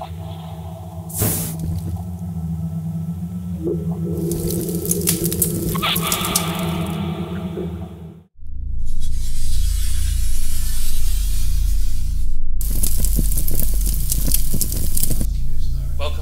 Welcome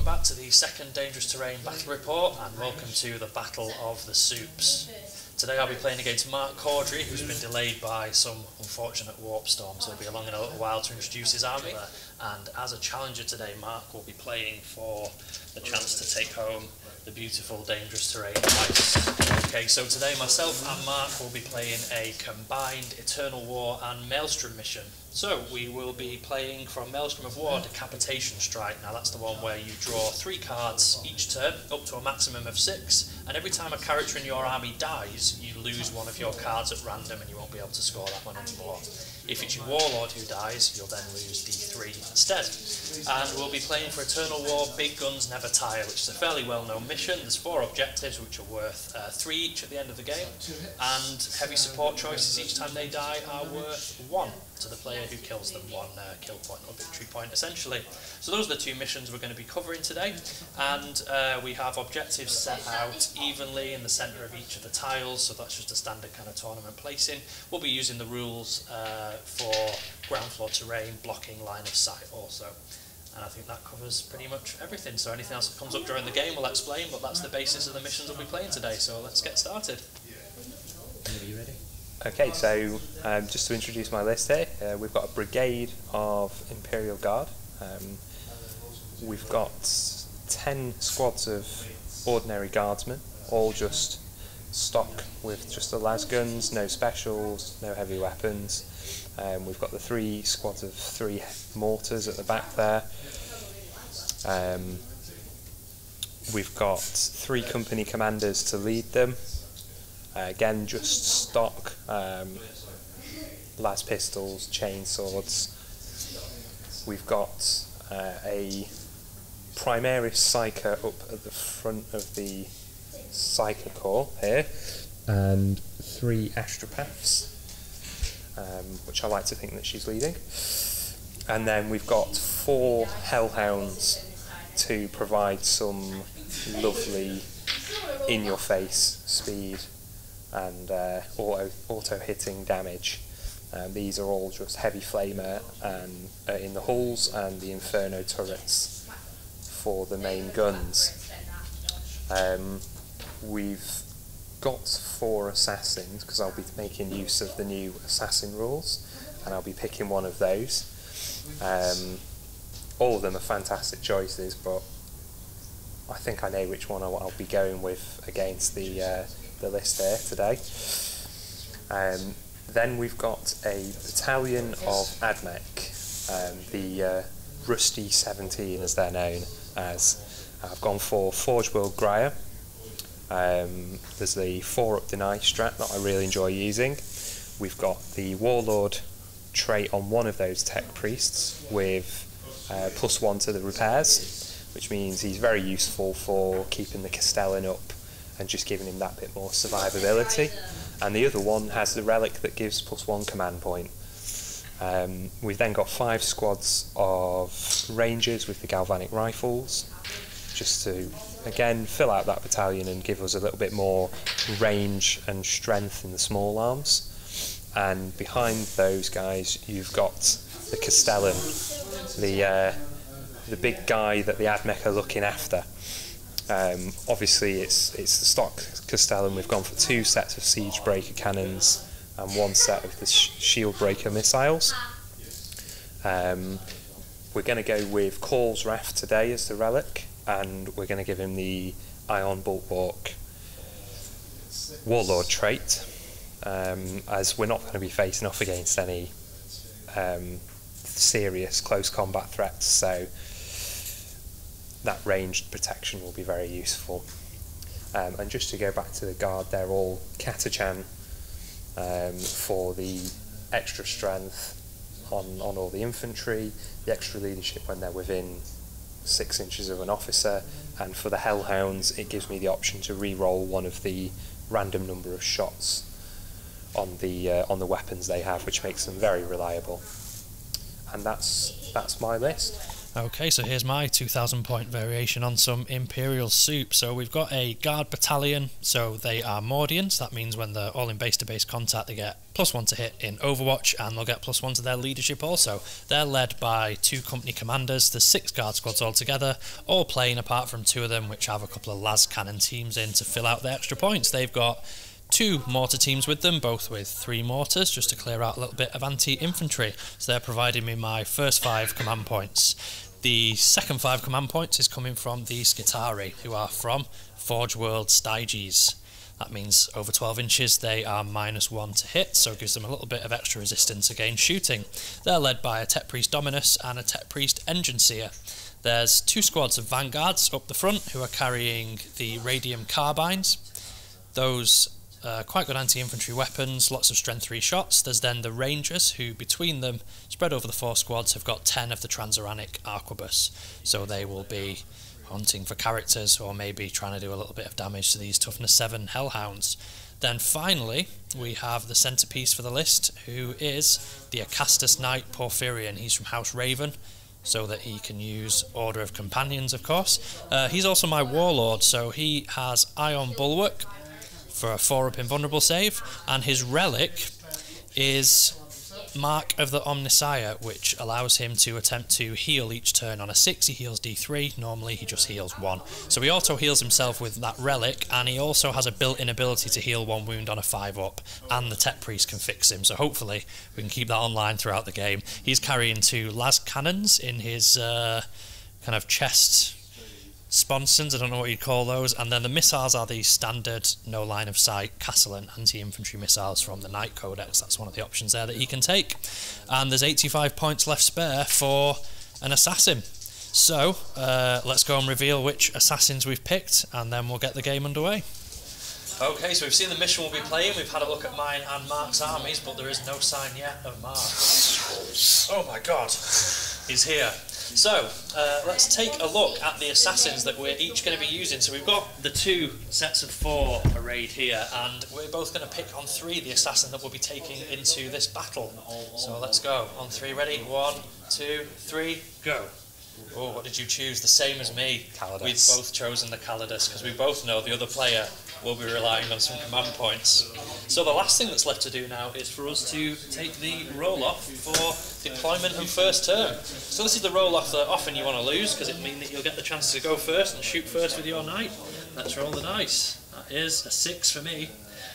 back to the second Dangerous Terrain battle report, and welcome to the Battle of the Soups. Today I'll be playing against Mark Cawdry, who's been delayed by some unfortunate warp storms. He'll be along in a little while to introduce his army, and as a challenger today, Mark will be playing for the chance to take home the beautiful Dangerous Terrain dice. Okay, so today myself and Mark will be playing a combined Eternal War and Maelstrom mission. So we will be playing from Maelstrom of War, Decapitation Strike. Now that's the one where you draw 3 cards each turn, up to a maximum of 6, and every time a character in your army dies, you lose one of your cards at random and you won't be able to score that one anymore. If it's your Warlord who dies, you'll then lose D3 instead. And we'll be playing for Eternal War, Big Guns Never Tire, which is a fairly well-known mission. There's 4 objectives which are worth 3 each at the end of the game, and heavy support choices each time they die are worth 1 to the player who kills them, 1 kill point or victory point essentially. So those are the 2 missions we're going to be covering today, and we have objectives set out evenly in the centre of each of the tiles, so that's just a standard kind of tournament placing. We'll be using the rules for ground floor terrain, blocking, line of sight also. And I think that covers pretty much everything, so anything else that comes up during the game we'll explain, but that's the basis of the missions we'll be playing today, so let's get started. Are you ready? Okay, so just to introduce my list here, we've got a brigade of Imperial Guard. We've got 10 squads of ordinary guardsmen, all just stock with just the las guns, no specials, no heavy weapons. We've got the 3 squads of 3 mortars at the back there. We've got 3 company commanders to lead them. Again, just stock, las pistols, chain swords. We've got a Primaris Psyker up at the front of the Psyker Corps here, and 3 Astropaths, which I like to think that she's leading. And then we've got 4 Hellhounds to provide some lovely in-your-face speed and auto-hitting damage. These are all just heavy flamer and in the hulls, and the Inferno turrets for the main guns. We've got 4 assassins, because I'll be making use of the new assassin rules, and I'll be picking one of those. All of them are fantastic choices, but I think I know which one I'll be going with against the list here today. Then we've got a battalion of Admech, the Rusty 17 as they're known as. I've gone for Forge World Gryer. There's the 4-up deny strat that I really enjoy using. We've got the Warlord trait on one of those tech priests with +1 to the repairs, which means he's very useful for keeping the Castellan up and just giving him that bit more survivability. And the other one has the relic that gives +1 command point. We've then got 5 squads of Rangers with the galvanic rifles, just to again fill out that battalion and give us a little bit more range and strength in the small arms. And behind those guys you've got the Castellan, the big guy that the Admech are looking after. Obviously it's the stock Castellan. We've gone for 2 sets of siege breaker cannons and 1 set of the shield breaker missiles. We're going to go with Call's Wrath today as the relic, and we're going to give him the Ion Bulwark Warlord trait, as we're not going to be facing off against any serious close combat threats, so that ranged protection will be very useful. And just to go back to the guard, they're all Catachan for the extra strength on all the infantry, the extra leadership when they're within 6 inches of an officer, and for the Hellhounds it gives me the option to re-roll one of the random number of shots on the weapons they have, which makes them very reliable. And that's my list. Okay, so here's my 2,000 point variation on some Imperial soup. So we've got a guard battalion, so they are Mordians. That means when they're all in base-to-base contact, they get +1 to hit in Overwatch, and they'll get +1 to their leadership also. They're led by 2 company commanders. There's 6 guard squads altogether, all playing apart from 2 of them, which have a couple of las cannon teams in to fill out the extra points. They've got 2 mortar teams with them, both with 3 mortars, just to clear out a little bit of anti-infantry. So they're providing me my first 5 command points. The second 5 command points is coming from the Skitari, who are from Forge World Styges. That means over 12 inches they are -1 to hit, so it gives them a little bit of extra resistance against shooting. They're led by a Tech Priest Dominus and a Tech Priest Engine Seer. There's 2 squads of Vanguards up the front who are carrying the Radium Carbines. Those quite good anti-infantry weapons, lots of strength 3 shots. There's then the Rangers, who between them, spread over the 4 squads, have got 10 of the Transuranic Arquebus. So they will be hunting for characters, or maybe trying to do a little bit of damage to these Toughness 7 Hellhounds. Then finally, we have the centrepiece for the list, who is the Acastus Knight Porphyrion. He's from House Raven, so that he can use Order of Companions, of course. He's also my Warlord, so he has Ion Bulwark for a 4-up invulnerable save, and his relic is Mark of the Omnissiah, which allows him to attempt to heal each turn. On a 6 he heals D3, normally he just heals 1. So he auto heals himself with that relic, and he also has a built-in ability to heal 1 wound on a 5-up, and the Tech Priest can fix him, so hopefully we can keep that online throughout the game. He's carrying 2 las cannons in his kind of chest sponsons, I don't know what you'd call those, and then the missiles are the standard no line of sight Castellan anti-infantry missiles from the Knight Codex. That's one of the options there that he can take, and there's 85 points left spare for an assassin. So let's go and reveal which assassins we've picked, and then we'll get the game underway. Okay, so we've seen the mission we'll be playing. We've had a look at mine and Mark's armies, but there is no sign yet of Mark. Oh my god, he's here. So, let's take a look at the assassins that we're each going to be using. So we've got the 2 sets of 4 arrayed here, and we're both going to pick on 3 the assassin that we'll be taking into this battle. So let's go. On 3, ready? 1, 2, 3, go. Oh, what did you choose? The same as me. Calidus. We've both chosen the Calidus, because we both know the other player will be relying on some command points. So the last thing that's left to do now is for us to take the roll-off for deployment and first turn. So this is the roll-off that often you want to lose, because it means that you'll get the chance to go first and shoot first with your knight. Let's roll the dice. That is a 6 for me.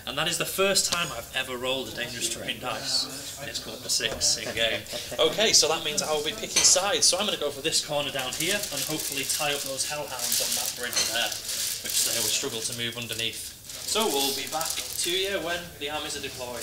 And that is the first time I've ever rolled a dangerous terrain dice, and it's come up to 6 in game. Okay, so that means I will be picking sides. So I'm going to go for this corner down here and hopefully tie up those hellhounds on that bridge there, which they will struggle to move underneath. So we'll be back to you when the armies are deployed.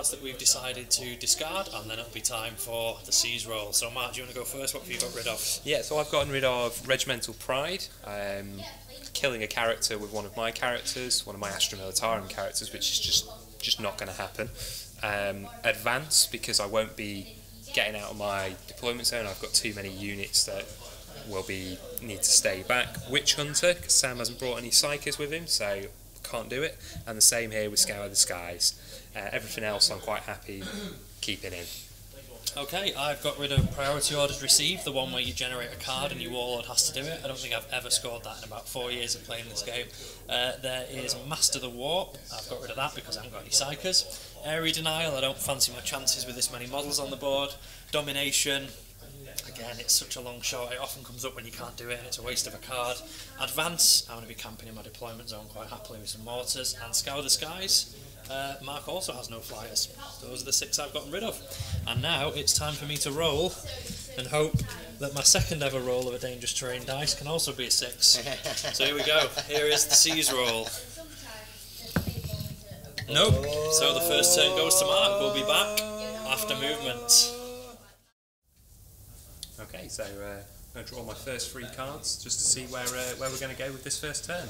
That we've decided to discard, and then it'll be time for the seize roll. So Mark, do you want to go first? What have you got rid of? Yeah, so I've gotten rid of Regimental Pride, killing a character with one of my characters, one of my Astra Militarum characters, which is just not going to happen. Advance, because I won't be getting out of my deployment zone. I've got too many units that will need to stay back. Witch Hunter, because Sam hasn't brought any Psykers with him, so can't do it. And the same here with Scour the Skies. Everything else I'm quite happy keeping in. Okay, I've got rid of Priority Orders Received, the one where you generate a card and your warlord has to do it. I don't think I've ever scored that in about 4 years of playing this game. There is Master the Warp. I've got rid of that because I haven't got any Psychers. Area Denial, I don't fancy my chances with this many models on the board. Domination, again, it's such a long shot, it often comes up when you can't do it and it's a waste of a card. Advance, I'm going to be camping in my deployment zone quite happily with some mortars. And Scour the Skies, Mark also has no flyers. Those are the 6 I've gotten rid of. And now it's time for me to roll and hope that my second ever roll of a Dangerous Terrain dice can also be a 6. So here we go, here is the Seize roll. Nope, so the first turn goes to Mark. We'll be back after movement. Okay, so I'm going to draw my first 3 cards just to see where we're going to go with this first turn.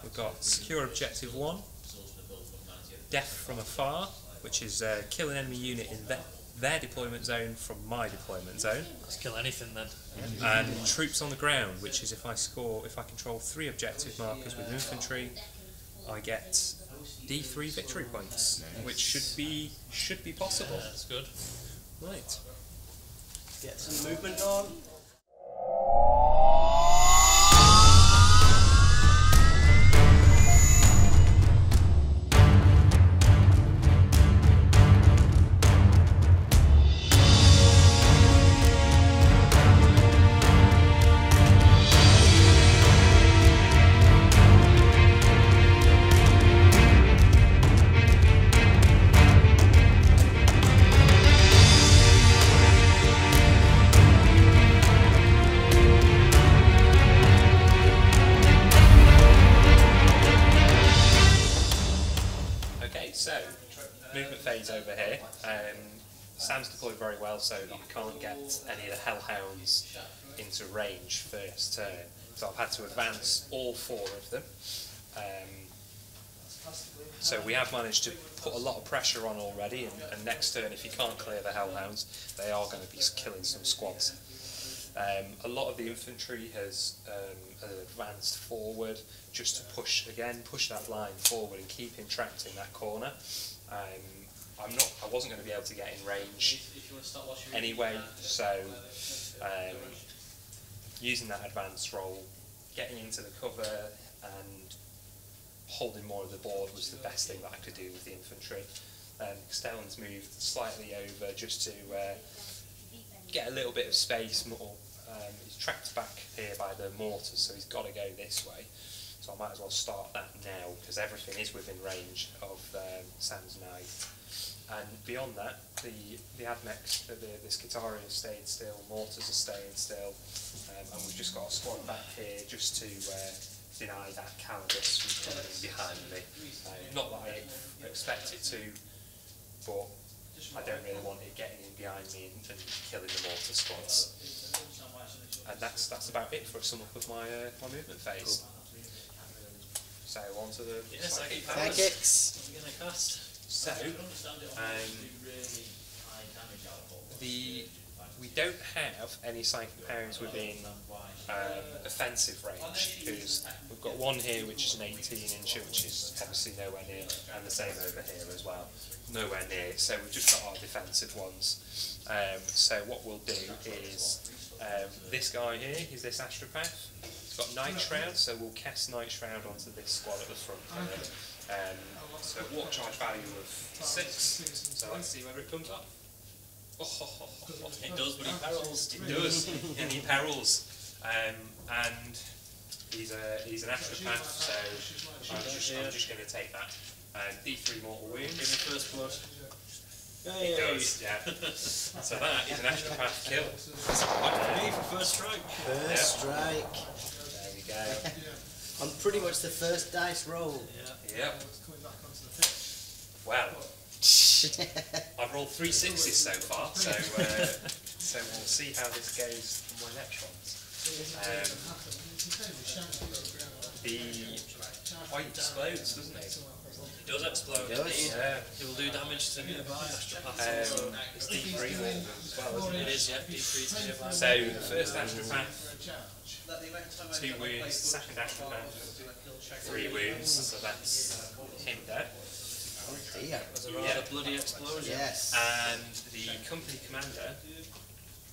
We've got Secure Objective 1, Death from Afar, which is kill an enemy unit in their deployment zone from my deployment zone. Let's kill anything then. And Troops on the Ground, which is if I control 3 objective markers with infantry, I get D3 victory points, which should be possible. Yeah, that's good. Right. Get some movement on. Movement phase over here. Sam's deployed very well, so you can't get any of the Hellhounds into range first turn. So I've had to advance all 4 of them. So we have managed to put a lot of pressure on already, and next turn, if you can't clear the Hellhounds, they are going to be killing some squads. A lot of the infantry has advanced forward just to push that line forward and keep him trapped in that corner. I wasn't going to be able to get in range anyway, so using that advanced roll, getting into the cover and holding more of the board was the best thing that I could do with the infantry. Castellan's moved slightly over just to get a little bit of space more. He's trapped back here by the mortars, so he's got to go this way. So I might as well start that now, because everything is within range of Sam's knight. And beyond that, the Admechs, the Skitarii has stayed still, mortars are staying still, and we've just got a squad back here just to deny that Calibus from coming behind me. Not that I expect it to, but I don't really want it getting in behind me and killing the mortar squads. And that's about it for a sum up of my movement phase. Cool. So on to the psychics. What are you going to cast? So we don't have any psychic powers within offensive range, because we've got one here which is an 18-incher, which is obviously nowhere near, and the same over here as well, nowhere near. So we've just got our defensive ones. So what we'll do is this guy here is this Astropath. He's got Night Shroud, so we'll cast Night Shroud onto this squad at the front here. So water charge value of 6. So let's see whether it comes up. It does, but he perils. It does, and he perils. And he's an Astropath, so I'm just going to take that. D3 mortal wounds. Give me first blood. It does, yeah. So that is an Astropath kill. For me for first strike. First strike. There we go. On pretty much the first dice roll. Yeah. Yep. Well, I've rolled 3 6s so far, so we'll see how this goes on my next ones. It explodes, doesn't it? It does explode. It does. Yeah. It will do damage to nearby Astropaths. It's D3 mortal as well, isn't it? It is, yeah, D3 to nearby. So the first Astropath, 2 wounds, second Astropath, 3 wounds, so that's him dead. Oh dear. There's a rather bloody explosion. Yes. And the company commander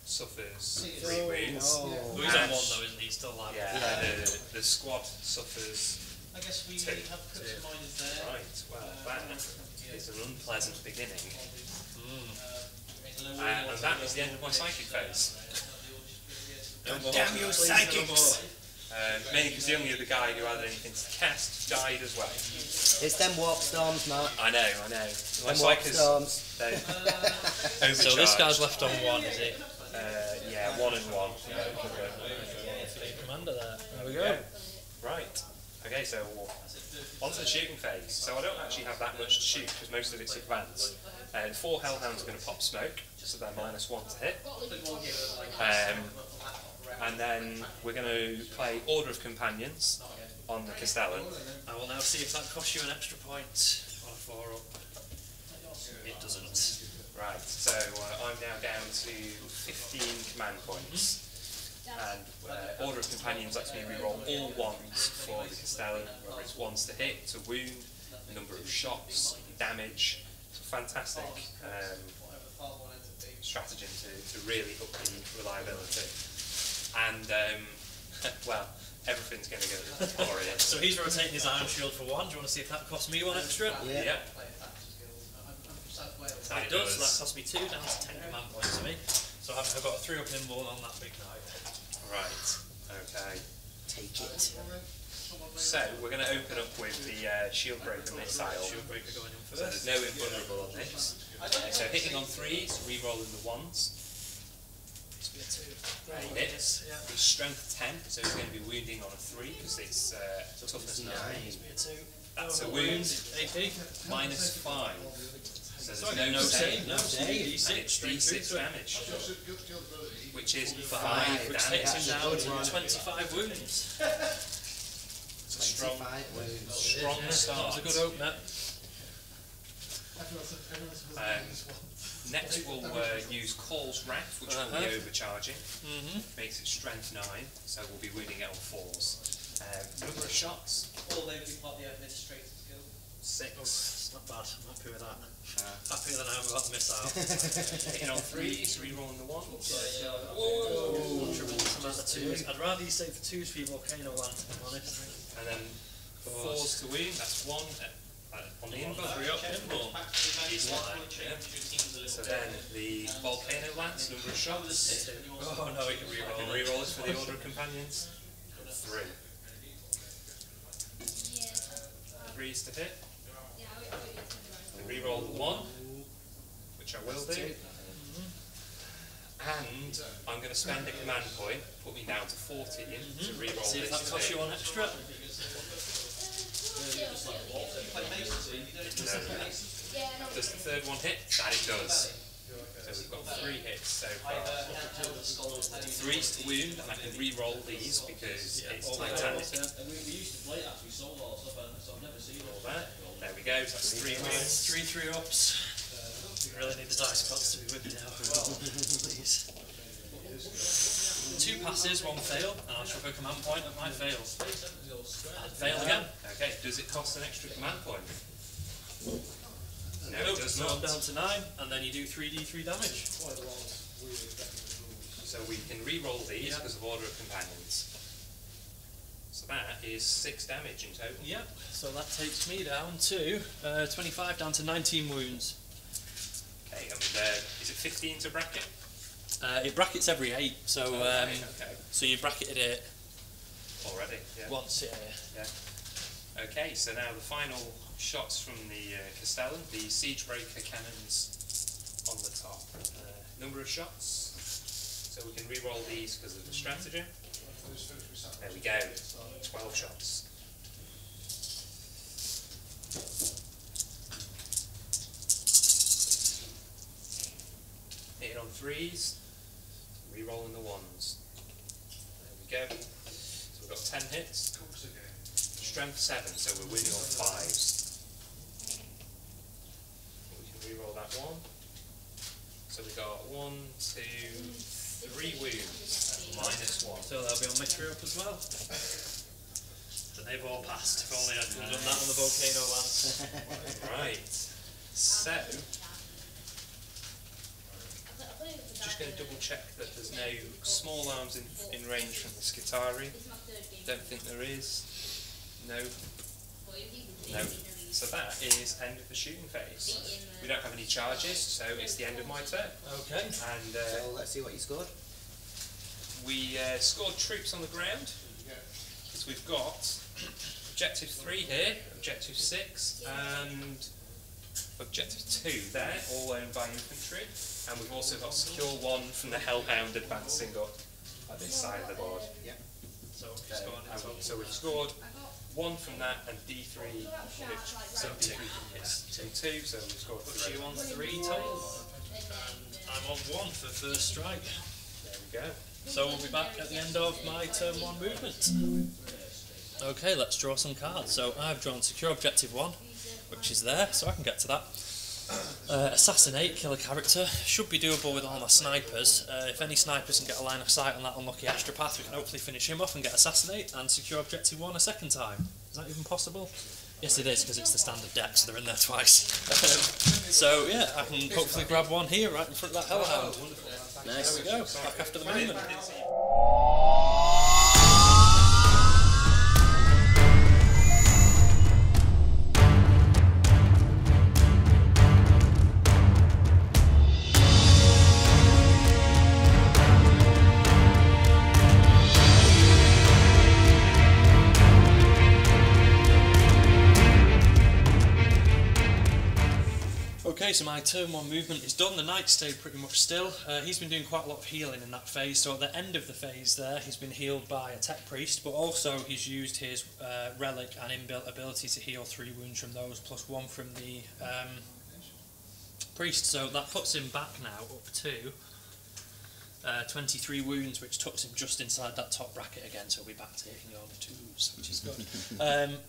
suffers 3 wounds. Oh. Well, he's on one though, isn't he? He's still alive. Yeah, the squad suffers I guess we 2. have put some miners there. Right, well, that is an unpleasant beginning. And that is the end of my psychic phase. Damn you, psychics! Mainly because the only other guy who had anything to cast died as well. It's them warp storms, Mark. I know. My Them warp psychers, storms. they're So this guy's overcharged. left on 1, is he? Yeah, 1 and 1. Commander there. There we go. Right. Okay, so on to the shooting phase. So I don't actually have that much to shoot because most of it's advanced. 4 Hellhounds are going to pop smoke, so they're -1 to hit. And then we're going to play Order of Companions on the Castellan. I will now see if that costs you an extra point on a 4-up. It doesn't. Right, so I'm now down to 15 command points. And Order of Companions lets me reroll all 1s for the Castellan, whether it's 1s to hit, to wound, number of shots, damage. It's a fantastic stratagem to really up the reliability. And, well, everything's going to go glorious. So he's rotating his Iron Shield for 1. Do you want to see if that costs me 1 extra? Yeah. It does. So that costs me 2, down to 10 command points for me. So I've got a 3-up in more on that big knight. Right, okay. Take it. So, we're going to open up with the Shield Breaker missile. Shield Breaker going in So first. there's no invulnerable on this. So hitting on 3s, re-rolling the 1s. Hits. Yeah. It's strength 10, so he's going to be wounding on a 3 because it's toughness 9. That's a wound. AP. -5. So Sorry, there's no save. No save. And it's D6 D6 damage, which is 5 which damage. takes him down to 25 wounds. It's a strong, 25 wounds. strong That start. was a good opener. Next we'll use Call's Wrath, which will be overcharging. Makes it strength 9, so we'll be wounding it on 4s. Number of shots? Or they would be part of the administrative skill. 6. It's not bad. I'm happy with that. Happier than I am about the missile. Hitting on 3s, re-rolling the 1s. Tremendous amount of 2s. I'd rather you save the 2s for your volcano land, if I'm honest. And then 4s to wound, that's 1 on the invul. 3-up pinball. He's lying, yeah. So then the volcano lance, number of shots. Oh no, he can I can reroll it. re-roll it for the Order of Companions. 3. 3s to hit. And re-roll the 1, which I will do. And I'm going to spend a command point, put me down to 14 to re-roll See if this that to costs hit. you 1 extra. No. Does the 3rd one hit? That it does. So we've got 3 hits so far. 3s to wound, and I can re-roll these because it's Titanic. We used to play that, we sold all that stuff, so I've never seen Roll that. There we go, so that's 3 wounds. 3 3-ups. You really need the dice gods to be with you now. Please. 2 passes, 1 fail, and I'll chuck a command point at my fail. And fail again. Okay, does it cost an extra command point? No, Nope, it does so I'm not. down to 9, and then you do 3d3 damage. So we can re-roll these because of Order of Companions. So that is 6 damage in total. Yep, so that takes me down to 25, down to 19 wounds. Okay, and is it 15 to bracket? It brackets every 8, so Okay. so you bracketed it Already, yeah. once, yeah. Okay, so now the final shots from the Castellan, the Siege Breaker cannons on the top. Number of shots, so we can re-roll these because of the stratagem. There we go, 12 shots. Hitting on 3s, re-rolling the 1s. There we go. So we've got 10 hits. Strength 7, so we're winning on 5s. We can re-roll that 1. So we got 1, 2, 3 wounds at -1. So that'll be on my 3-up as well. So they've all passed. If only I could have done that on the volcano lance. Right. So, just going to double check that there's no small arms in range from the Skitari. Don't think there is. No. No. So that is end of the shooting phase. We don't have any charges, so it's the end of my turn. Okay. And So let's see what you scored. we scored troops on the ground. So we've got objective 3 here, objective 6, and objective 2 there, all owned by infantry. And we've also got secure 1 from the Hellhound advancing up at this side of the board. Yeah. So we've scored 1 from that and D3, which so 2. Yes, so 2, so we've scored 3. You on 3 total, and I'm on 1 for first strike. There we go. So we'll be back at the end of my turn 1 movement. Okay, let's draw some cards. So I've drawn secure objective 1, which is there, so I can get to that. Assassinate, kill a character, should be doable with all my snipers. If any snipers can get a line of sight on that unlucky astropath, we can hopefully finish him off and get assassinate and secure objective 1 a second time. Is that even possible? Yes it is, because it's the standard deck, so they're in there twice. So yeah, I can hopefully grab 1 here right in front of that Hellhound. Nice. There we go, back after the movement. Okay, so my turn 1 movement is done. The knight stayed pretty much still. He's been doing quite a lot of healing in that phase, so at the end of the phase there, he's been healed by a tech priest, but also he's used his relic and inbuilt ability to heal 3 wounds from those, plus 1 from the priest, so that puts him back now up to 23 wounds, which tucks him just inside that top bracket again, so we'll be back taking on 2s, which is good.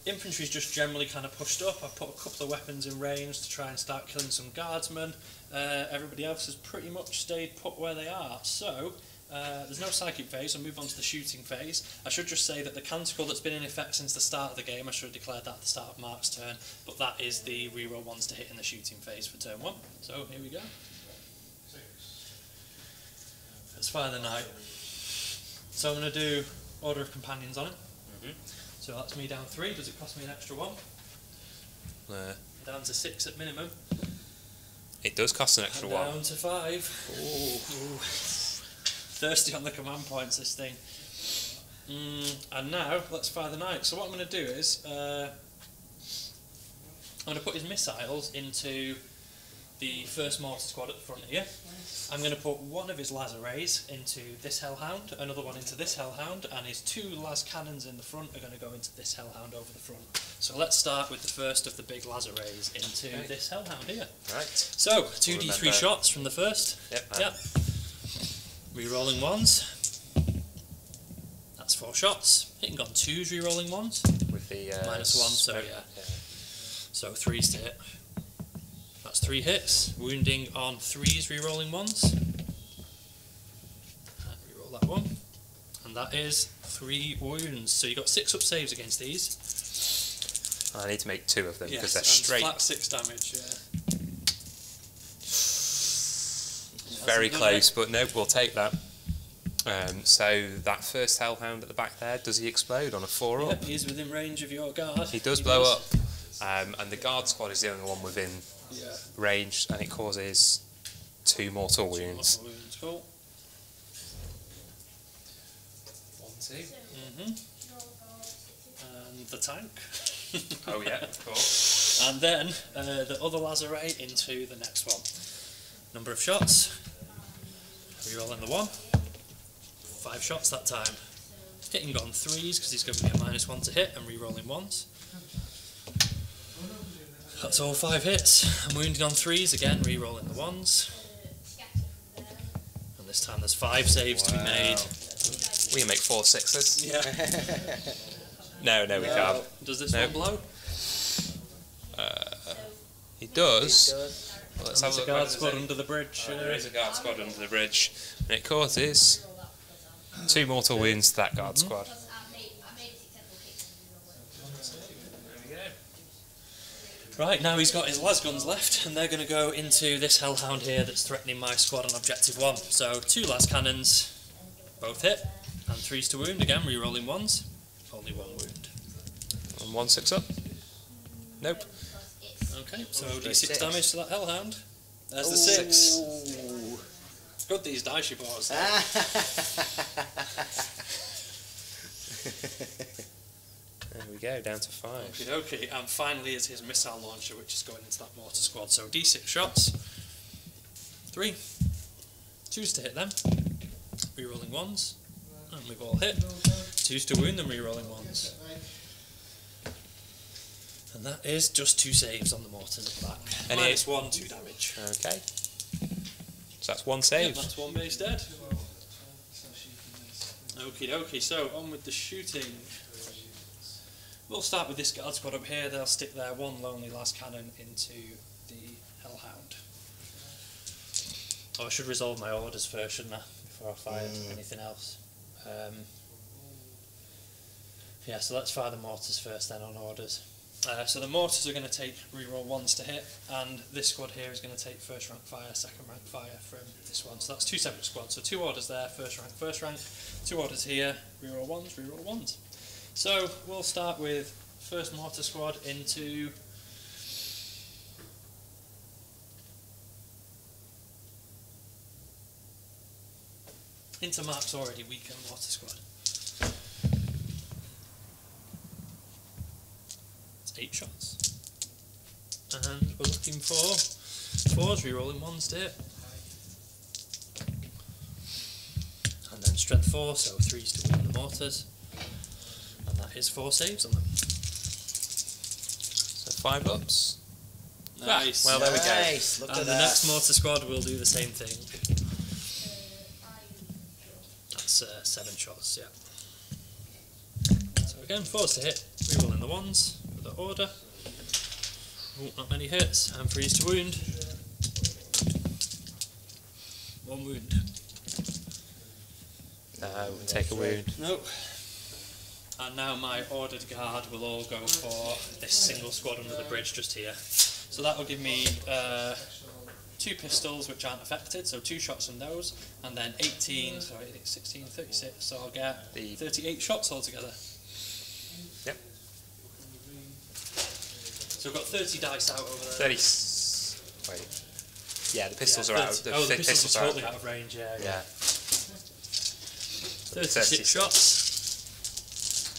Infantry's just generally kind of pushed up. I've put a couple of weapons in range to try and start killing some guardsmen. Everybody else has pretty much stayed put where they are, so there's no psychic phase. I'll move on to the shooting phase. I should just say that the canticle that's been in effect since the start of the game, I should have declared that at the start of Mark's turn, but that is the reroll 1s to hit in the shooting phase for turn 1. So here we go. Let's fire the knight. So I'm going to do Order of Companions on him. So that's me down 3. Does it cost me an extra 1? Down to 6 at minimum. It does cost an extra And 1. down to 5. Ooh. Thirsty on the command points, this thing. And now, let's fire the knight. So what I'm going to do is, I'm going to put his missiles into the first mortar squad at the front here. I'm going to put 1 of his laser rays into this Hellhound, another one into this Hellhound, and his 2 las cannons in the front are going to go into this Hellhound over the front. So let's start with the first of the big laser rays into this Hellhound here. Right. So, 2d3 shots from the first. Yep. Rerolling 1s. That's 4 shots. Hitting on 2s, rerolling 1s. With the -1, so yeah. So 3s to hit. That's 3 hits. Wounding on 3s, rerolling 1s. And reroll that 1. And that is 3 wounds. So you got 6 up saves against these. I need to make 2 of them because they're and straight. Flat 6 damage, yeah. Very close, but no, we'll take that. So that first Hellhound at the back there, does he explode on a 4 up? Yep, he's within range of your guard. He does blow up. And the guard squad is the only one within range, and it causes 2 mortal wounds. Cool. 1, 2. And the tank. Oh yeah, of course. And then the other laser ray into the next one. Number of shots. Rerolling the 1. 5 shots that time. Hitting on 3s because he's giving me a -1 to hit, and rerolling 1s. That's all 5 hits. I'm wounded on 3s again, rerolling the 1s. And this time there's 5 saves to be made. We can make 4 6s. Yeah. No, we can't. Does this one blow? He does. Well, let's have There's a a look. guard squad under the bridge. There is a guard squad under the bridge, and it causes 2 mortal wounds to that guard squad. Right, now he's got his las guns left, and they're going to go into this hellhound here that's threatening my squad on objective 1. So 2 las cannons, both hit, and 3s to wound, again re-rolling 1s, only 1 wound. And 1 6 up. Nope. Okay, so d6 damage to that hellhound. There's the 6. Good these dice reports. There we go, down to 5. Okay, and finally is his missile launcher, which is going into that mortar squad. So d6 shots, 3, 2s to hit them, re-rolling 1s, and we've all hit. 2s to wound them, re-rolling 1s. And that is just 2 saves on the mortars at the back. And Minus 1, 2 damage. Okay. So that's 1 save. Yep, that's 1 base dead. Okie dokie, so on with the shooting. We'll start with this guard squad up here. They'll stick their 1 lonely las cannon into the hellhound. Oh, I should resolve my orders first, shouldn't I? Before I fire anything else. Yeah, so let's fire the mortars first then on orders. So the mortars are going to take reroll 1s to hit, and this squad here is going to take 1st rank fire, 2nd rank fire from this one. So that's 2 separate squads. So 2 orders there, 1st rank, 2 orders here, reroll 1s, reroll 1s. So we'll start with 1st mortar squad into Mark's already weaker mortar squad. It's 8 shots. And we're looking for 4s, re-rolling 1s to hit. And then strength 4, so 3s to win the mortars. And that is 4 saves on them. So 5 ups. Nice. Well, there we go. Nice. Look And at the that. next mortar squad will do the same thing. That's 7 shots, yeah. So again, 4s to hit, re-rolling the 1s for the order. Oh, not many hits, and 3s to wound. 1 wound. No, take a wound. Nope. And now my ordered guard will all go for this single squad under the bridge just here. So that will give me 2 pistols which aren't affected, so 2 shots on those, and then 18, so 16, 36, so I'll get 38 shots altogether. Yep. So I've got 30 dice out over there. 30. Wait. Yeah, the pistols are out. The pistols are totally out of range, yeah. 36 shots.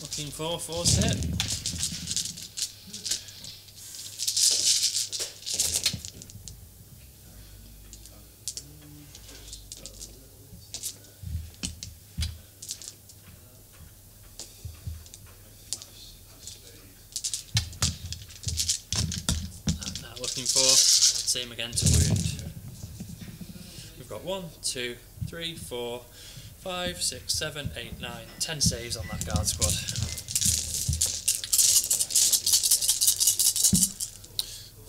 Looking for 4s to hit. And now looking for, same again to wound. We've got 1, 2, 3, 4, 5, 6, 7, 8, 9, 10 saves on that guard squad.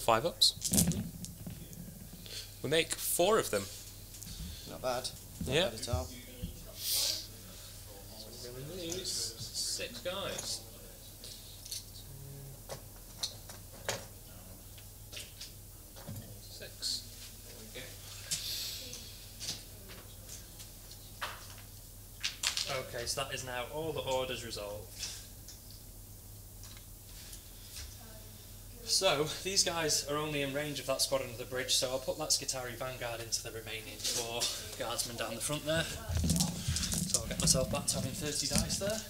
5 ups. We make 4 of them. Not bad. Not Yeah. bad at all. So we're going to use 6 guys. Okay, so that is now all the orders resolved. So, these guys are only in range of that squad under the bridge, so I'll put that Skitari Vanguard into the remaining 4 guardsmen down the front there. So I'll get myself back to having 30 dice there.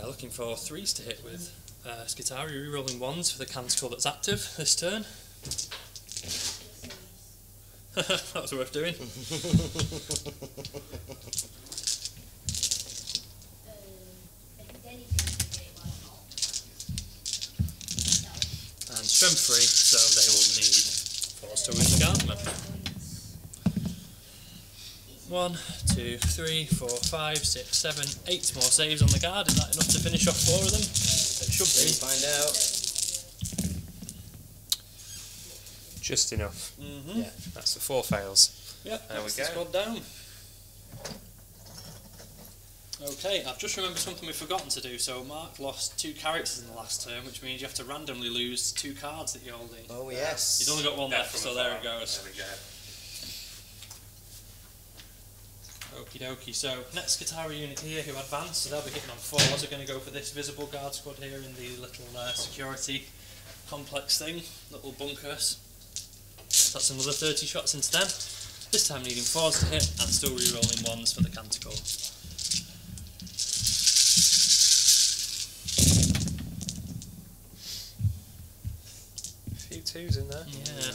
Looking for 3s to hit with Skitari, re-rolling 1s for the canticle that's active this turn. That was worth doing. And strength 3, so they will need 4s to wound the guardsman. 1, 2, 3, 4, 5, 6, 7, 8 more saves on the guard. Is that enough to finish off 4 of them? It should be. Find out. Just enough. Mm-hmm. Yeah. That's the 4 fails. Yep, There we that's the go. squad down. Okay, I've just remembered something we've forgotten to do. So Mark lost 2 characters in the last turn, which means you have to randomly lose 2 cards that you're holding. Oh yes. You've only got 1 left, so there it goes. There we go. Okie dokie, so next Skitarii unit here who advance, so they'll be hitting on 4s, are going to go for this visible guard squad here in the little security complex thing, little bunkers. So that's another 30 shots into them. This time needing 4s to hit and still re-rolling 1s for the Canticle. A few 2s in there. Yeah.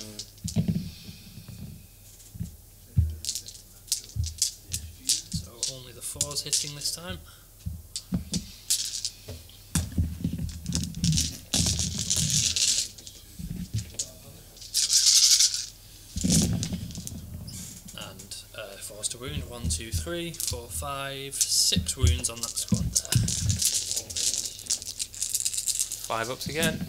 So only the 4s hitting this time. Forced to wound, 1, 2, 3, 4, 5, 6 wounds on that squad there. 5 ups again.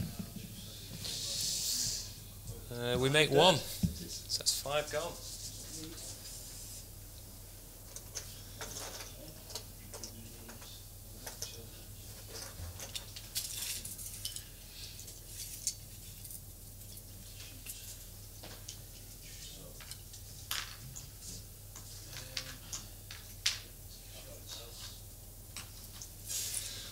We make 1. So that's 5 gone.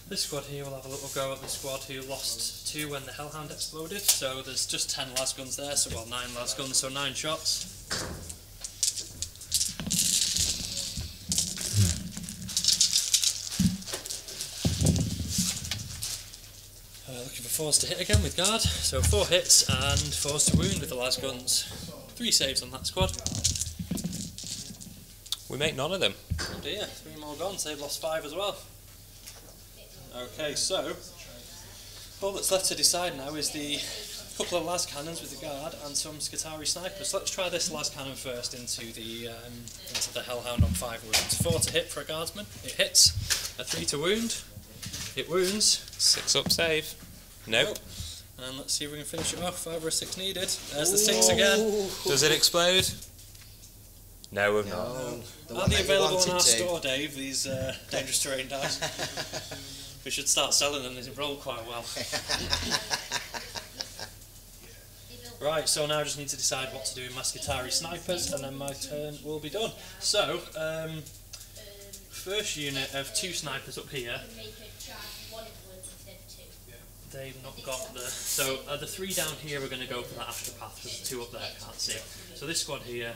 This squad here will have a little go at the squad who lost 2 when the Hellhound exploded. So there's just 10 lasguns there, so well 9 lasguns, so 9 shots. Looking for 4s to hit again with guard, so 4 hits and 4s to wound with the lasguns. 3 saves on that squad. We make none of them. Oh dear, 3 more gone, so they've lost 5 as well. Okay, so all that's left to decide now is the couple of las cannons with the guard and some Skitarii snipers. So let's try this las cannon first into the Hellhound on 5 wounds. 4 to hit for a guardsman. It hits. A 3 to wound. It wounds. 6 up save. Nope. And let's see if we can finish it off. 5 or a 6 needed. There's the 6 again. Does it explode? No, we've not. Are they available on our store, Dave? These dangerous terrain dice. We should start selling them, they roll quite well. Right, so now I just need to decide what to do with my Skitarii snipers and then my turn will be done. So, first unit of 2 snipers up here. They've not got the... So, the 3 down here are going to go for that Astra path, because the 2 up there I can't see. So this squad here,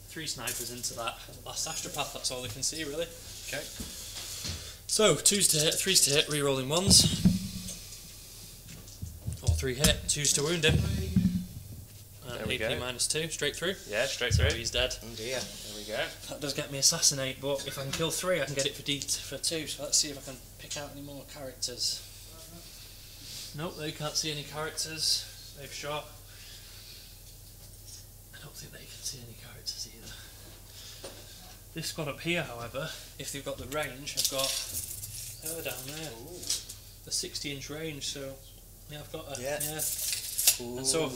3 snipers into that last Astra path, that's all they can see really. Okay. So, 2s to hit, 3s to hit, re-rolling 1s. Or 3 hit, 2s to wound him. And AP -2, straight through. Yeah, straight so through. He's dead. Oh dear. There we go. That does get me assassinate, but if I can kill 3, I can get it for 2. So let's see if I can pick out any more characters. Nope, they can't see any characters. They've shot. I don't think they can see any characters either. This squad up here, however, if they've got the range, I've got her down there. Ooh. The 60-inch range, so yeah, I've got her. Yeah. And so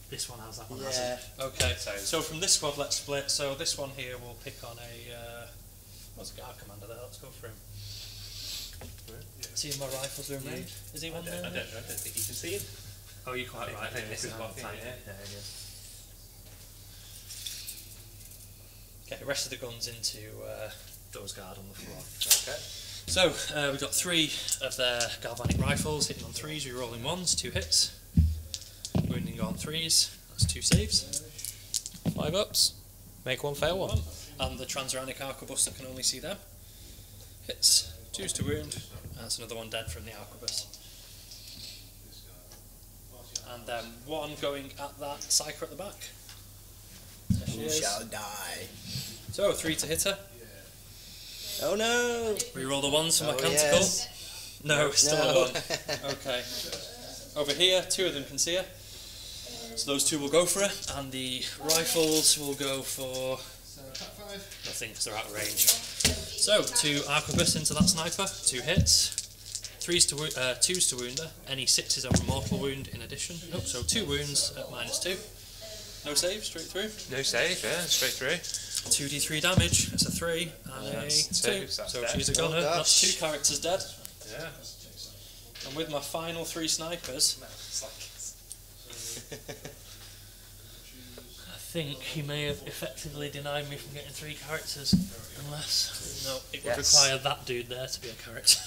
this one has that one, hasn't it? Okay, so from this squad, let's split. So this one here will pick on a what's the guard commander there? Let's go for him. See if my rifles are in range. Is he one there? I don't think you can see him. Oh, you're quite right. I think this is one thing. Okay, the rest of the guns into those guard on the floor. Okay. So, we've got 3 of their galvanic rifles, hitting on 3s, re-rolling 1s, 2 hits. Wounding on 3s, that's 2 saves. 5 ups. Make 1, fail 1. And the transuranic arquebus that can only see them. Hits, 2s to wound, and that's another one dead from the arquebus. And then 1 going at that psyker at the back. Who shall die? So, 3 to hit her. Oh no! Reroll the 1s for my canticle. Yes. No, still a 1. Okay. Over here, 2 of them can see her. So those 2 will go for her, and the rifles will go for nothing because they're out of range. So, 2 arquebus into that sniper, 2 hits. twos to wounder. Any 6s are a mortal wound in addition. Nope, so 2 wounds at -2. No save, straight through. No save, yeah, straight through. 2d3 damage. That's a 3 and a 2. So she's a goner. That's 2 characters dead. Yeah. And with my final 3 snipers, I think he may have effectively denied me from getting 3 characters, unless it would require that dude there to be a character.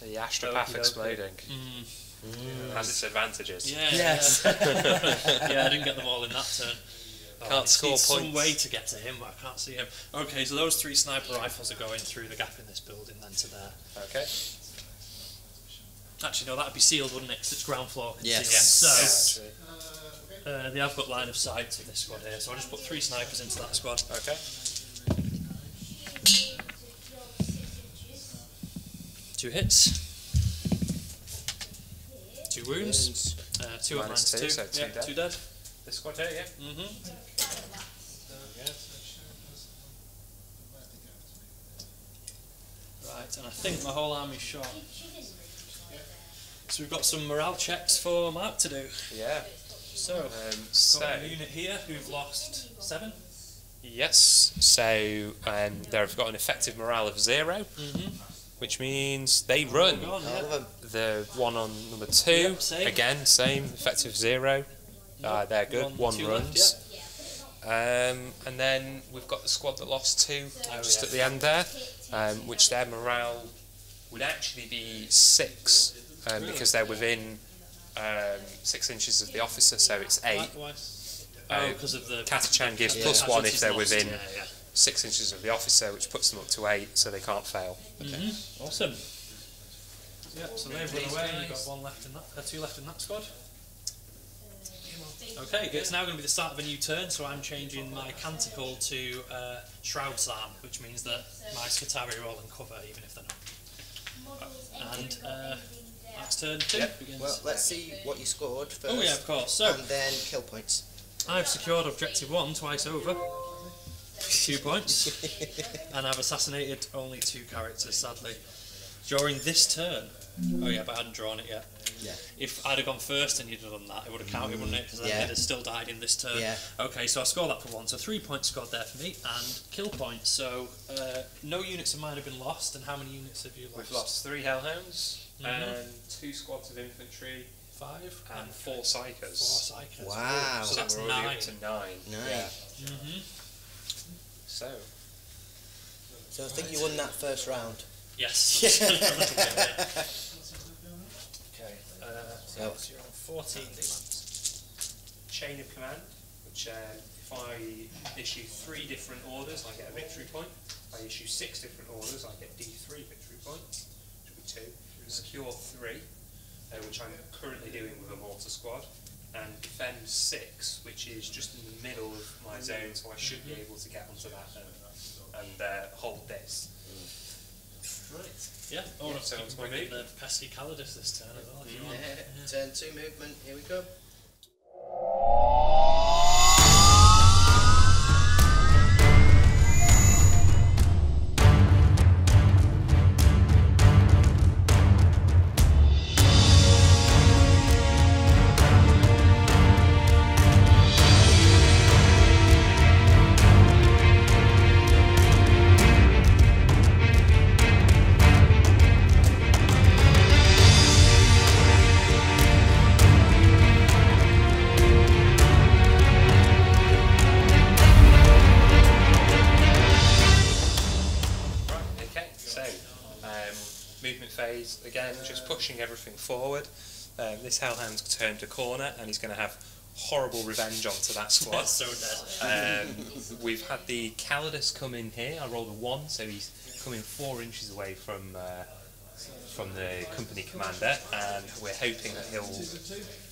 The astropath exploding has its advantages. Yeah, Yes. yeah, I didn't get them all in that turn. Can't score need points. some way to get to him, but I can't see him. Okay, so those 3 sniper rifles are going through the gap in this building then to there. Okay. Actually, no, that'd be sealed, wouldn't it? Because it's ground floor. Yes. So, Yeah, they have got line of sight to this squad here, so I'll just put 3 snipers into that squad. okay. 2 hits. 2 wounds. 2 at -2. So 2 dead. 2 dead. This squad here, yeah. Right, and I think my whole army's shot. So we've got some morale checks for Mark to do. Yeah. So, So got a unit here who've lost 7. yes. So they've got an effective morale of 0, which means they run. Gone, All of them. The one on number 2, Yep, same. again, same, effective 0. They're good. 1 2 runs. Left, And then we've got the squad that lost 2 just yeah. at the end there, which their morale would actually be 6 because they're within 6 inches of the officer, so it's 8. Likewise. Oh, because of the Catachan gives Yeah. +1 if they're Casualties within lost, yeah. 6 inches of the officer, which puts them up to 8, so they can't fail. Awesome. Yep, so they've run away. You've got 1 left in that, 2 left in that squad. Okay, it's now going to be the start of a new turn, so I'm changing my canticle to Shroud Psalm, which means that my Scutari are all in cover, even if they're not. And Mark's turn 2 begins. Well, let's see what you scored first. Oh yeah, of course. So, And then kill points. I've secured objective 1 twice over. 2 points. And I've assassinated only 2 characters, sadly. During this turn. Oh yeah, but I hadn't drawn it yet. Yeah. If I'd have gone first and you'd have done that, it would have counted, wouldn't it? Because then Yeah. they'd have still died in this turn. Yeah. Okay, so I score that for 1. So 3 points scored there for me, and kill points. So no units of mine have been lost. And how many units have you lost? We've lost 3 Hellhounds and 2 squads of infantry 5 and 4 psychers. 4 psychers. Wow. So that's we're already 9. up to 9. Nine. Yeah. Mm-hmm. So So I think you won that first round. Yes. A little bit, yeah. Okay. So you're on 14 demands. chain of command, which if I issue 3 different orders, I get a victory point. If I issue 6 different orders, I get D3 victory points, which will be 2. Secure 3, which I'm currently doing with a mortar squad, and defend 6, which is just in the middle of my zone, so I should be able to get onto that and hold this. Right. Yeah. Oh, Yeah, let's so keep it's my bringing move. the pesky Calidus this turn as well, if you want. Turn 2 movement. Here we go. Movement phase, again, just pushing everything forward. This Hellhound's turned a corner and he's going to have horrible revenge onto that squad. So dead. We've had the Calidus come in here. I rolled a 1, so he's coming 4 inches away from the company commander, and we're hoping that he'll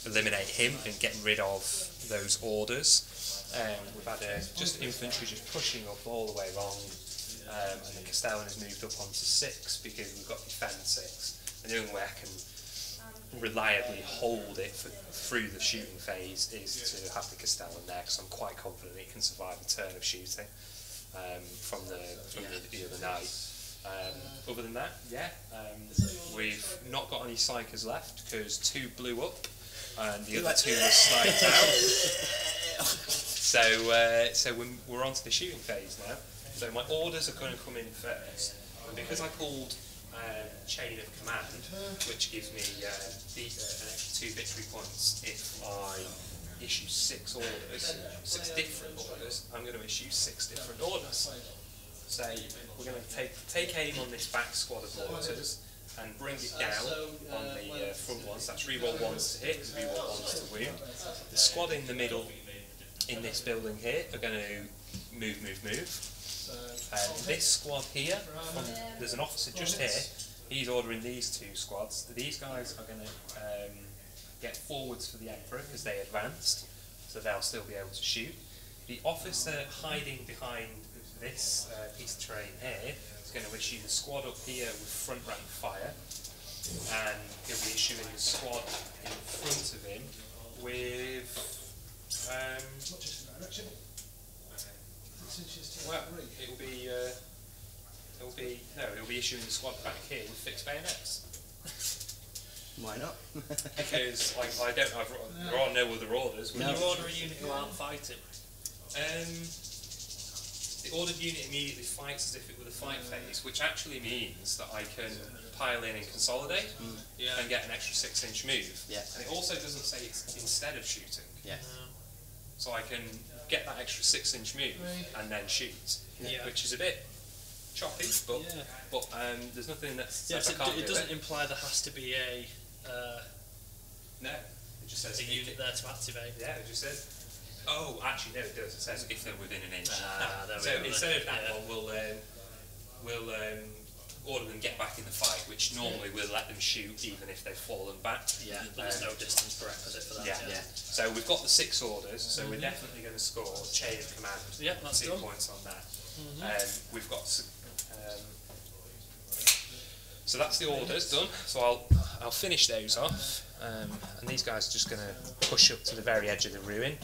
eliminate him and get rid of those orders. We've had just infantry just pushing up all the way along. And the Castellan has moved up onto 6 because we've got defend 6. And the only way I can reliably hold it through the shooting phase is to have the Castellan there, because I'm quite confident it can survive a turn of shooting from the other night. Other than that, yeah, we've not got any psychers left because 2 blew up and the other 2 were sniped out. So we're on to the shooting phase now. So my orders are going to come in first, and because I pulled chain of command, which gives me an extra 2 victory points if I issue 6 orders, 6 different orders, I'm going to issue 6 different orders. So we're going to take aim on this back squad of mortars and bring it down on the front ones. That's reroll 1s to hit, reroll 1s to wound. The squad in the middle in this building here are going to move. This squad here, there's an officer just here, he's ordering these 2 squads. These guys are going to get forwards for the Emperor because they advanced, so they'll still be able to shoot. The officer hiding behind this piece of terrain here is going to issue the squad up here with front rank fire, and he'll be issuing the squad in front of him with well, he'll be issuing the squad back here with fixed bayonets. Why not? Because there are no other orders. When you order a unit who aren't fighting, the ordered unit immediately fights as if it were the fight phase, which actually means that I can pile in and consolidate and get an extra 6-inch move. Yeah. And it also doesn't say it's instead of shooting. Yeah. So I can get that extra 6-inch move and then shoot, which is a bit choppy, but there's nothing that says I can't do it. It doesn't imply there has to be a no, it just says a unit there to activate. Yeah, it just says. Oh, actually, no, it does. It says if they're within an inch. So instead of that one, we'll order them get back in the fight, which normally we'll let them shoot even if they've fallen back. Yeah, but there's no distance prerequisite for that. Yeah. So we've got the 6 orders, so we're definitely going to score chain of command. Yeah, that's 2 done. points on that. We've got. So that's the orders done. So I'll finish those off, and these guys are just going to push up to the very edge of the ruin,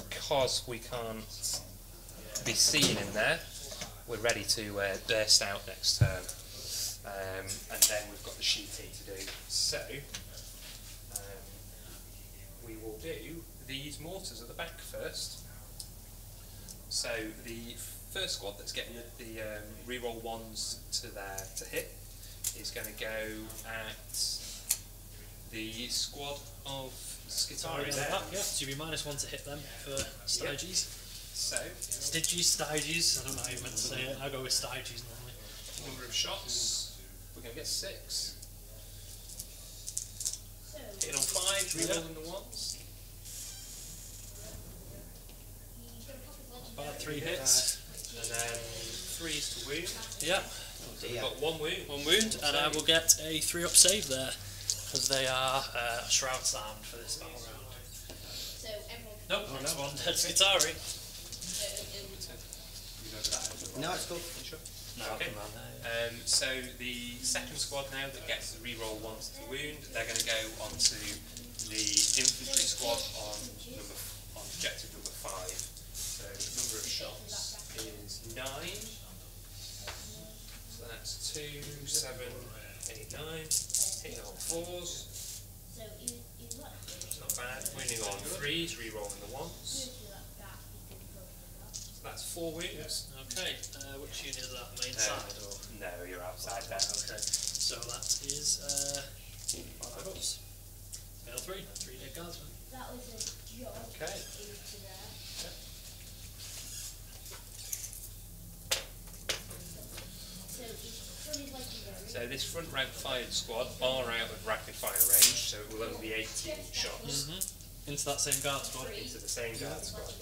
because we can't be seen in there. We're ready to burst out next turn, and then we've got the shooting to do. So we will do these mortars at the back first. So the first squad that's getting the reroll 1s to hit is going to go at the squad of Skitari there. So you'll be -1 to hit them for Styges. So, Styges, I don't know how you meant to say it. I go with Styges normally. Number of shots, we're going to get 6. Hitting on 5, rerolling the 1s. About 3 hits. And then 3s to wound. Yeah. So we've got 1 wound. 1 wound, and I will get a 3-up save there, because they are shrouds armed for this battle round. Nope, next one, that's Skitari. No, it's cool. No, Okay. So the second squad now that gets the reroll 1s to wound, they're going to go onto the infantry squad on objective number 5. So number of shots is 9. So that's 2, 7, 8, 9. Hitting on 4s. It's not bad. Wounding on 3s, rerolling the 1s. So that's 4 wounds. Okay, which unit is that? Main side? Or? No, you're outside there. Okay, so that is 5 ups. Fail 3, 3 dead guardsmen. Okay. So this front rank fired squad are out of rapid fire range, so it will only be 18 shots. Into that same guard squad? Into the same guard squad.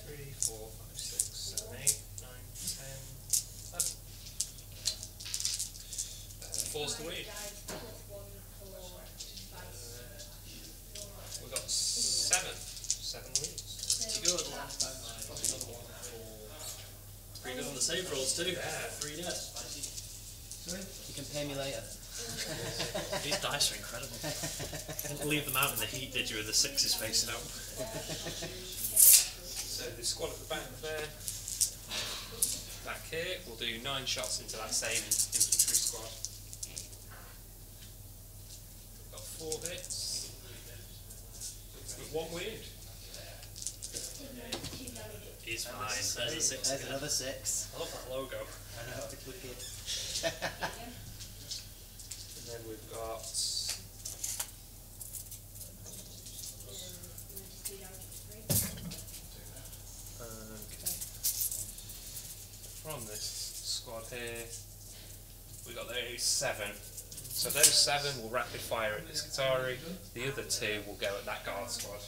Three, 4, 5, 6, 7, 8, 9, 10, 11. Force to wound. We've got 7 wounds. Pretty good. Pretty good on the save rolls too. Yeah. 3 dead. You can pay me later. These dice are incredible. Didn't leave them out in the heat, did you, with the sixes facing out? So the squad at the back there. Back here, we'll do 9 shots into that same infantry squad. We've got 4 hits. With 1 wound. He's fine. There's a 6 There's again. another 6. I love that logo. I know, it's wicked. And then we've got from this squad here, we've got those 7. So those 7 will rapid fire at the Scutari, the other 2 will go at that guard squad.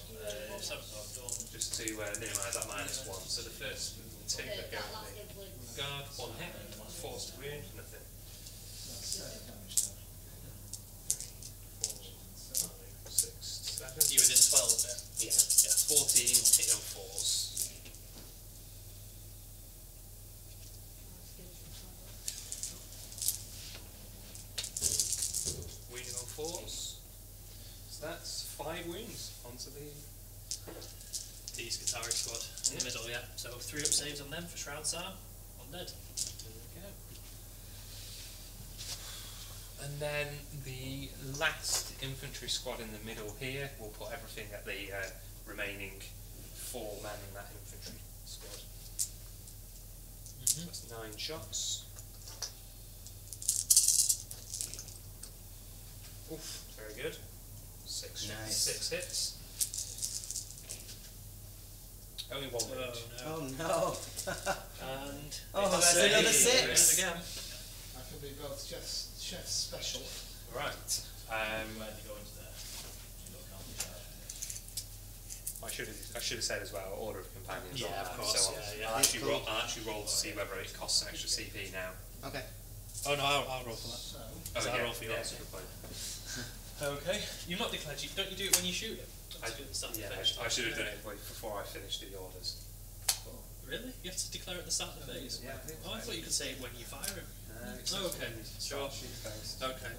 Just to minimise that -1. So the first 2 that go at the guard, 1 hit, forced to wound, nothing. 6, 7. You within 12 there? Yeah. 14 hit on 4s. Wounding on 4s. So that's 5 wounds onto the Scutari squad in the middle, yeah. So 3 up saves on them for Shroud Sarm. On dead. There we go. And then the last infantry squad in the middle here, we'll put everything at the remaining 4 men in that infantry squad. That's 9 shots. Oof, very good. 6 Nice. 6 hits. Only 1 wound. Oh no. And Oh, it's that's another a 6. again. I can be both chef's special. Right. I should have said as well, order of companions Yeah, on of that. course, So yeah. I'll actually Cool. roll to see whether it costs an extra CP now. Okay. Oh no, I'll roll for that. So, So I'll roll for yeah, yours. good point. Okay. You've not declared, don't you do it when you shoot him? I should have done it before I finished the orders. Really? You have to declare it at the start of the phase? Yeah, I think Oh, I so. thought you could say it when you fire him. It's Oh, okay. Sure. Okay.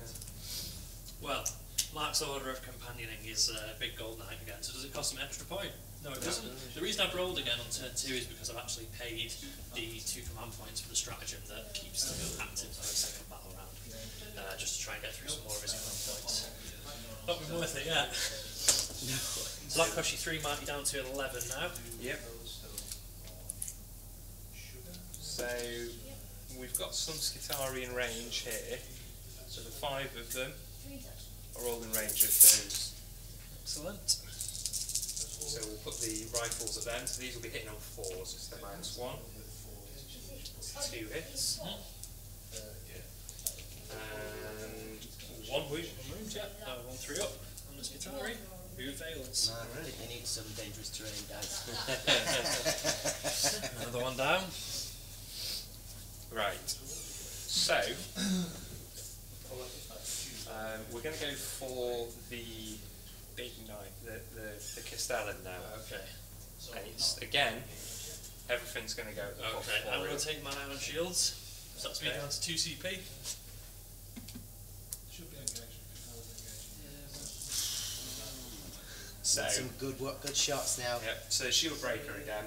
Well, Mark's order of companioning is a big gold knight again, so does it cost him an extra point? No, it doesn't. The reason I've rolled again on turn 2 is because I've actually paid the 2 command points for the stratagem that keeps the gun active for the second battle round, just to try and get through some more of his command points. Not been worth it yet. So that costs you 3 mighty down to 11 now. Yep. So we've got some Scutari in range here. So the 5 of them are all in range of those. Excellent. So we'll put the rifles at them. So these will be hitting on 4s. So they're -1. 2 hits. And 1 wound. 1 wound, yeah. 1 3 up on the Scutari. Who fails? I think they need some dangerous terrain dice. Another 1 down. Right. So we're going to go for the big knight, the Castellan now. Okay. And it's again, everything's going to go. Okay, I'm going to take my iron shields. So that's me down to 2 CP. should be engaged. So Some good shots now. yeah, so shield breaker again.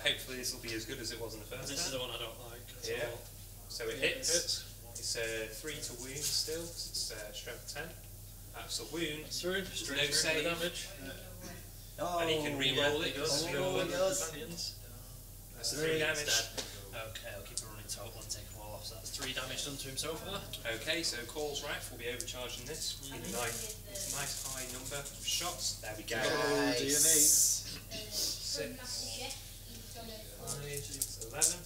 Hopefully this will be as good as it was in the first. This is the one I don't like at Yeah. all. So it hits. It's 3 to wound still. It's strength 10. That's a wound. Through, straight No through save. the damage. Oh, And he can re-roll it. He does. Oh, Re-roll he it. does. Companions. That's 3 damage. Instead. Okay, I'll keep a running total and take them all off. So that's 3 damage done to him so far. Okay, so Call's Wrath will be overcharging this. We need a nice high number of shots. There we go. Nice. 6, 5, 11.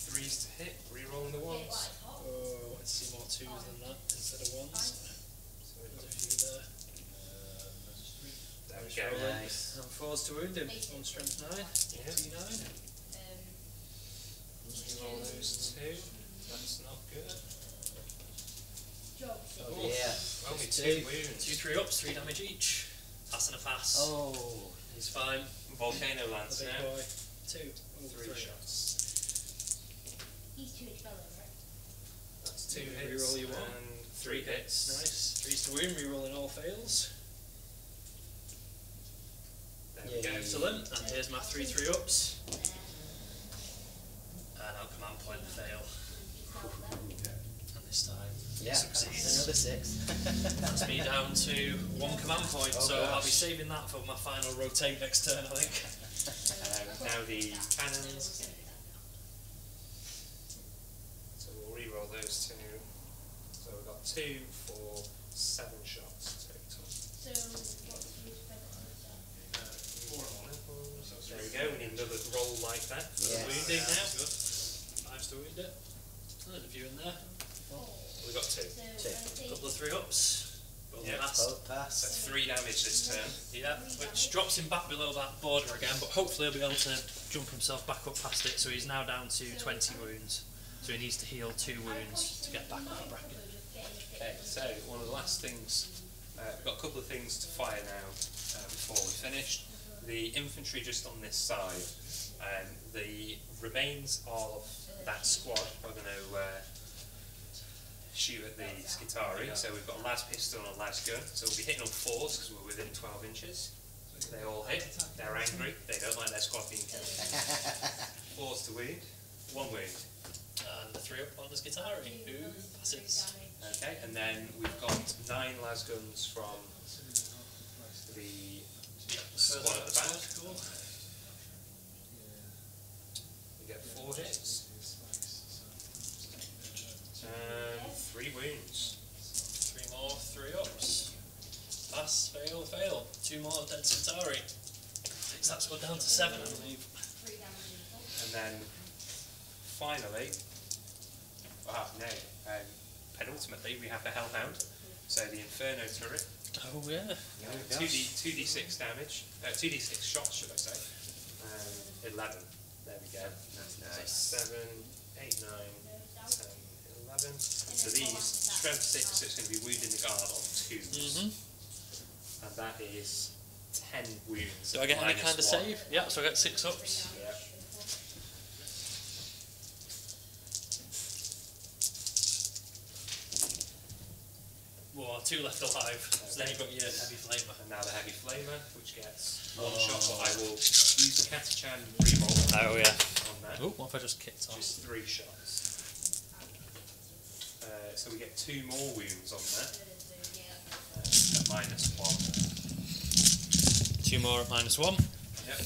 3s to hit. Re-rolling the 1s. Oh, let's see more 2s than that instead of 1s. So There's a few there. there we go. Nice. And 4s to wound him. 1 strength 9. Yeah. T9. Re-roll those 2. That's not good. Oh dear. Only Just 2 wounds. 2 3 ups, 3 damage each. Pass and a pass. Oh. He's fine. Volcano The Lance big now. boy. 2. Oh, 3 shots. He's 2 HP, right? That's 2 2 hits Reroll you want. and 3 hits. Nice. 3's to wound, rerolling all fails. There we go. Excellent. And here's my 3/3 ups. And I'll command point the fail. And this time Yeah, succeeds. another 6. That's me down to 1 command point, Oh, so I'll be gosh. saving that for my final rotate next turn, I think. Now the cannons. So we'll re-roll those 2. So we've got 2 for 7 shots total. There we go, we need another roll like that. Yes. Wounding now. 5's to wound it. There's a few in there. We've got 2. 2. Couple of 3 ups. Both Yeah. passed. Both pass. So 3 damage this turn. Yeah, which drops him back below that border again, but hopefully he'll be able to jump himself back up past it, so he's now down to 20 wounds. So he needs to heal 2 wounds to get back on the bracket. Okay, so one of the last things, we've got a couple of things to fire now before we're finished. The infantry just on this side, the remains of that squad are going to shoot at the Skitari. So we've got a las pistol and a las gun, so we'll be hitting on 4s because we're within 12 inches. They all hit, they're angry, they don't like their squad being killed. 4s to wound, 1 wound. And the 3 up on the Skitari, who passes. Okay, and then we've got 9 las guns from the squad at the back. Cool. We get 4 hits. 3 wounds. 3 more, 3 ups. Pass, fail, fail. 2 more dead Skitari. Takes that squad down to 7, I believe. And then finally, penultimately, we have the Hellhound. So the Inferno turret. Oh yeah. 2d6 damage. 2d6 shots, should I say. 11. There we go. That's So nice. 7, 8, 9, 10, 11. So these, strength 6, so it's going to be wounding the guard on 2s. And that is 10 wounds. Do I get any minus kind of 1. save? Yeah, so I get 6 ups. Yeah. Well, 2 left alive. So then you've got your heavy flamer. And now the heavy flamer, which gets 1 shot, but I will use the Catachan reroll Oh yeah. on that. Oh, what if I just kicked off? Just 3 shots. So we get 2 more wounds on that. At -1. 2 more at -1. Yep.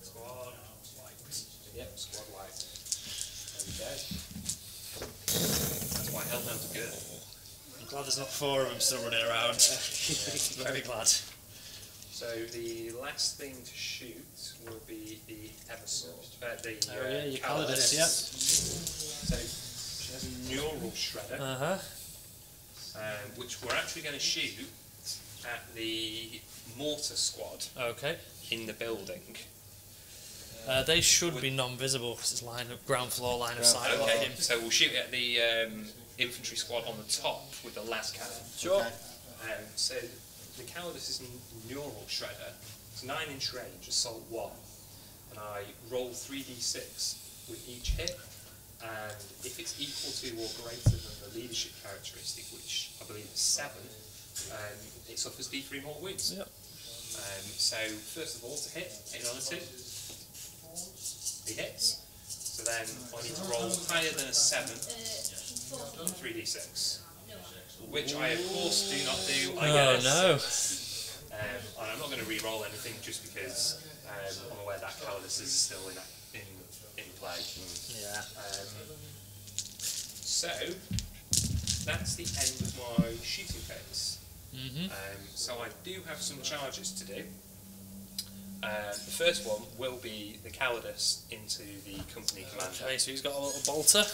Squad wiped. Yep, squad wiped. There we go. That's why Hellhounds are good. I'm glad there's not 4 of them still running around. Very glad. So the last thing to shoot will be the Eversword. Oh yeah, your Calidus. Calidus, yeah. So she has a neural shredder, which we're actually going to shoot at the mortar squad Okay. in the building. They should be non-visible because it's ground floor line of sight. Okay, Him. so we'll shoot at the infantry squad on the top with the last cannon. Sure. Okay. So the Calidus' neural shredder. It's 9-inch range, assault 1, and I roll 3d6 with each hit. And if it's equal to or greater than the leadership characteristic, which I believe is 7, it suffers d3 more wounds. Yep. So first of all, to hit on a 2. He hits. So then I need to roll higher than a 7, 3d6. Which I of course do not do. I get a no. 6. And I'm not going to re-roll anything just because I'm aware that Calidus is still in play. Yeah. So that's the end of my shooting phase. So I do have some charges to do. The first one will be the Calidus into the company commander. Okay, so he's got a little bolter.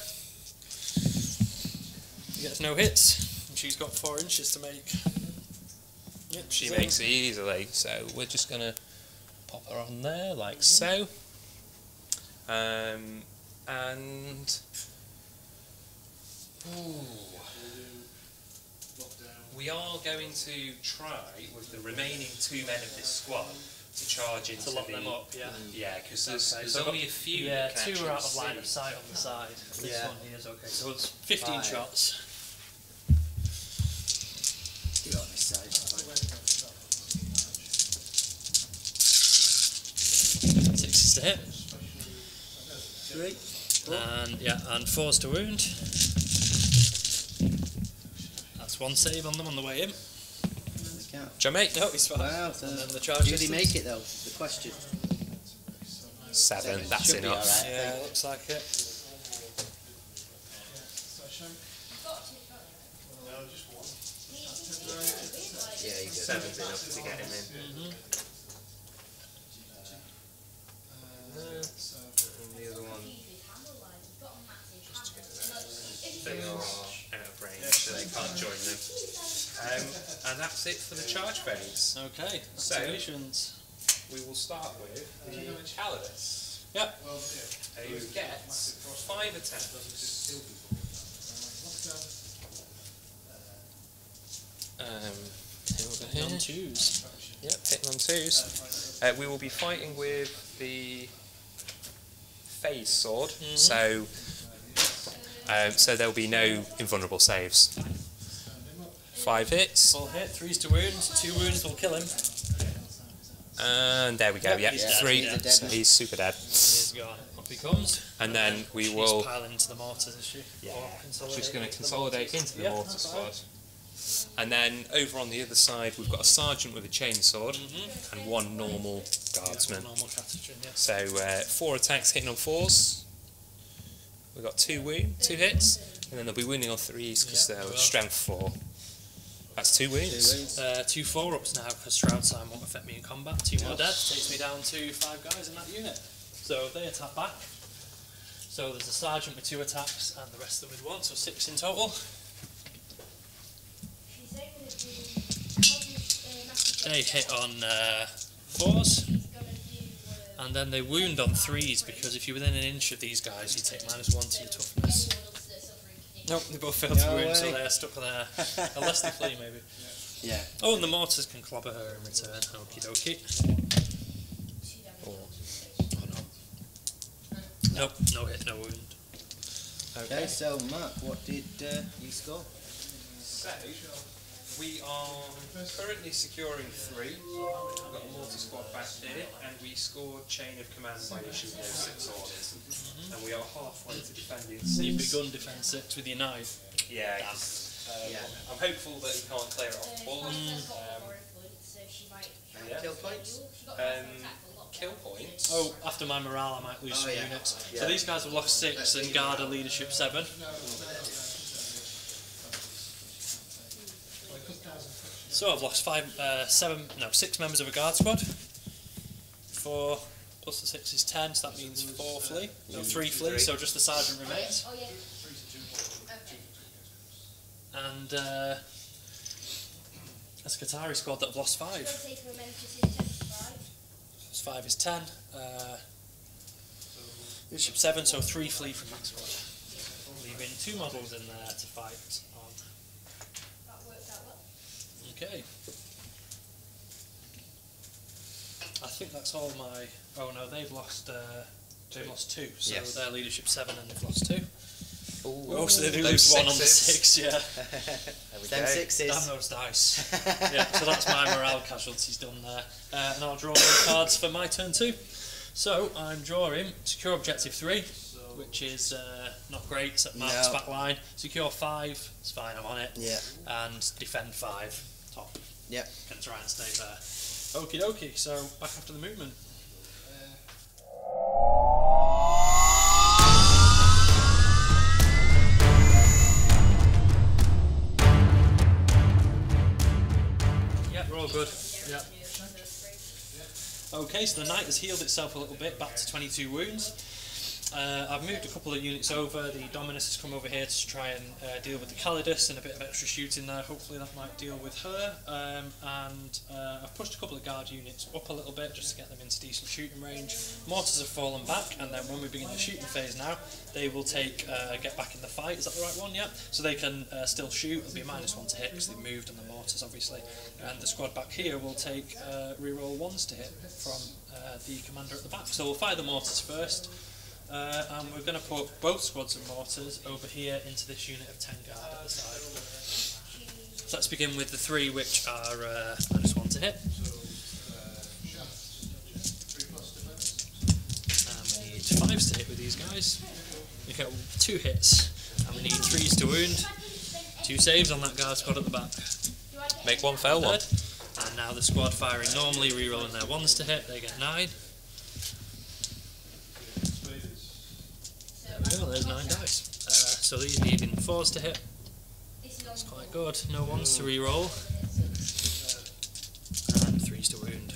He gets no hits. And she's got 4 inches to make. Yep, She makes it easily, so we're just going to pop her on there like so. And we are going to try with the remaining 2 men of this squad to charge into To lock the... them up, yeah. Yeah, because there's, Okay, there's so only a few Yeah, that can 2 are out of actually line of see. sight on the side. This Yeah. one here is okay. So it's 15 5. shots. Do it on this side. 6 to hit. 3. And yeah, and 4s to wound. That's 1 save on them on the way in. Joe, mate? No, he's fine. Wow, so And then the charge did he distance. make it though? The question. 7, that's Should be enough. alright. Yeah, looks like it. Yeah, you good. 7's enough to get him in. And the other one, they are out of range, so they can't join them. And that's it for the charge phase. Okay, So- activations. We will start with the Calidus, Yep. who gets 5 attacks. Hitting on 2s. Yep, hitting on 2s. We will be fighting with the phase sword, so there'll be no invulnerable saves. 5 hits, Full hit, 3s to wound. 2 wounds will kill him. and there we go. Yep, he's dead, 3. yeah. So he's super dead. He's gone. Up he comes. And then we She's will. piling into the mortars, is she? Yeah, Or just going to into the consolidate mortars. into the Yep, mortar that's squad. fine. And then over on the other side, we've got a sergeant with a chainsaw and 1 normal guardsman. Normal Catachan, yes. So 4 attacks hitting on 4s. We've got 2 hits, and then they'll be wounding on 3s because Yeah, they're they will. strength 4. That's 2 wounds. 2 4-ups now because Shroud Sign won't affect me in combat. 2 more dead. Takes me down to 5 guys in that unit. So they attack back. So there's a sergeant with 2 attacks and the rest of them with 1, so 6 in total. They hit on 4s. And then they wound on 3s because if you're within an inch of these guys, you take -1 to your toughness. Nope, they both failed to No wound, so way. they're stuck there. Unless they flee, maybe. Yeah. Oh, and the mortars can clobber her in return. Okie dokie. Oh no. Nope, no hit, no wound. Okay, so Mark, what did you score? So, we are currently securing 3. We've got a mortar squad back here, and we scored Chain of Command by issuing those 6 orders. And we are halfway to defending 6. So you've begun defence 6 with your knife. Yeah, Yeah. I'm hopeful that he can't clear it off the board. Yeah. Kill points? Kill points. Oh, after my morale I might lose some yeah. units. Yeah. So these guys have lost 6 and guard a leadership 7. So I've lost 6 members of a guard squad. 4 plus the 6 is 10, so that means 4 flee. No, 3 flee, so just the sergeant remains. And a Scutari squad that have lost 5. 5 is 10. Leadership 7, so 3 flee from that squad. Leaving 2 models in there to fight on. Okay. I think that's all my. Oh no, they've lost 2, so Yes. their leadership 7 and they've lost 2. Ooh, Oh, so they do those lose 1 on the 6s. 6, yeah. There we Them go. 6s. Damn those dice. Yeah, so that's my morale casualties done there. And I'll draw the cards for my turn 2. So I'm drawing secure objective 3, which is not great, it's at Mark's No. back line. Secure 5, it's fine, I'm on it. Yeah. And defend 5, top. Yeah. Gonna try and stay there. Okie dokie, so back after the movement. Yeah, we're all good. Yeah. Okay, so the knight has healed itself a little bit, back to 22 wounds. I've moved a couple of units over. The Dominus has come over here to try and deal with the Calidus and a bit of extra shooting there. Hopefully that might deal with her. I've pushed a couple of guard units up a little bit just to get them into decent shooting range. Mortars have fallen back, and then when we begin the shooting phase now, they will take get back in the fight. Is that the right one? Yeah. So they can still shoot. It'll be -1 to hit because they've moved on the mortars, obviously. And the squad back here will take reroll 1s to hit from the commander at the back. So we'll fire the mortars first. And we're going to put both squads of mortars over here into this unit of 10 guard at the side. So let's begin with the 3 which are -1 to hit. And we need 5s to hit with these guys. We get 2 hits, and we need 3s to wound. 2 saves on that guard squad at the back. Make 1 fail 1. And now the squad firing normally, re-rolling their 1s to hit, they get 9. There we go, there's 9 dice. So these needing 4s to hit. That's quite good. No 1s to re-roll. And 3s to wound.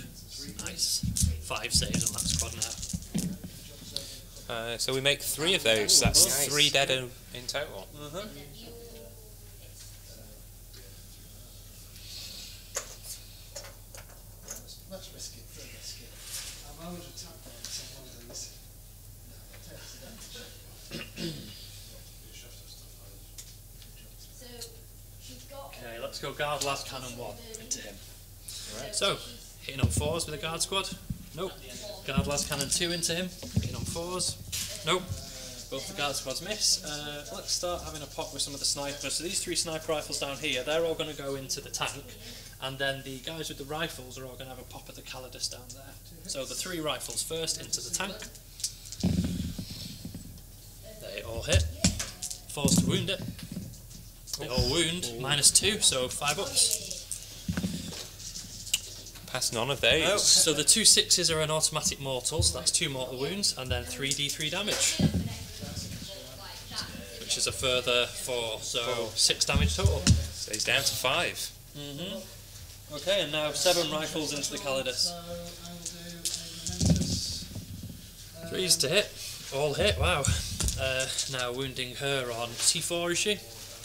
Nice. 5 saves on that squad now. So we make 3 of those. That's Nice. 3 dead in total. Let's risk it, don't risk it. I'm always attacked by one of these. Okay, let's go guard last cannon 1 into him. Right. So, hitting on 4s with a guard squad. Nope. Guard last cannon 2 into him. Hitting on 4s. Nope. Both the guard squads miss. Let's start having a pop with some of the snipers. So these 3 sniper rifles down here, they're all going to go into the tank. And then the guys with the rifles are all going to have a pop at the Calidus down there. So the 3 rifles first into the tank. They all hit. 4s to wound it. They all wound. -2, so 5 ups. Pass none of those. No. So the 2 6s are an automatic mortal, so that's 2 mortal wounds, and then 3d3 damage. Which is a further 4, so 6 damage total. So he's down to 5. Okay, and now 7 rifles into the Calidus. 3s to hit. All hit, wow. Now wounding her on T4, is she?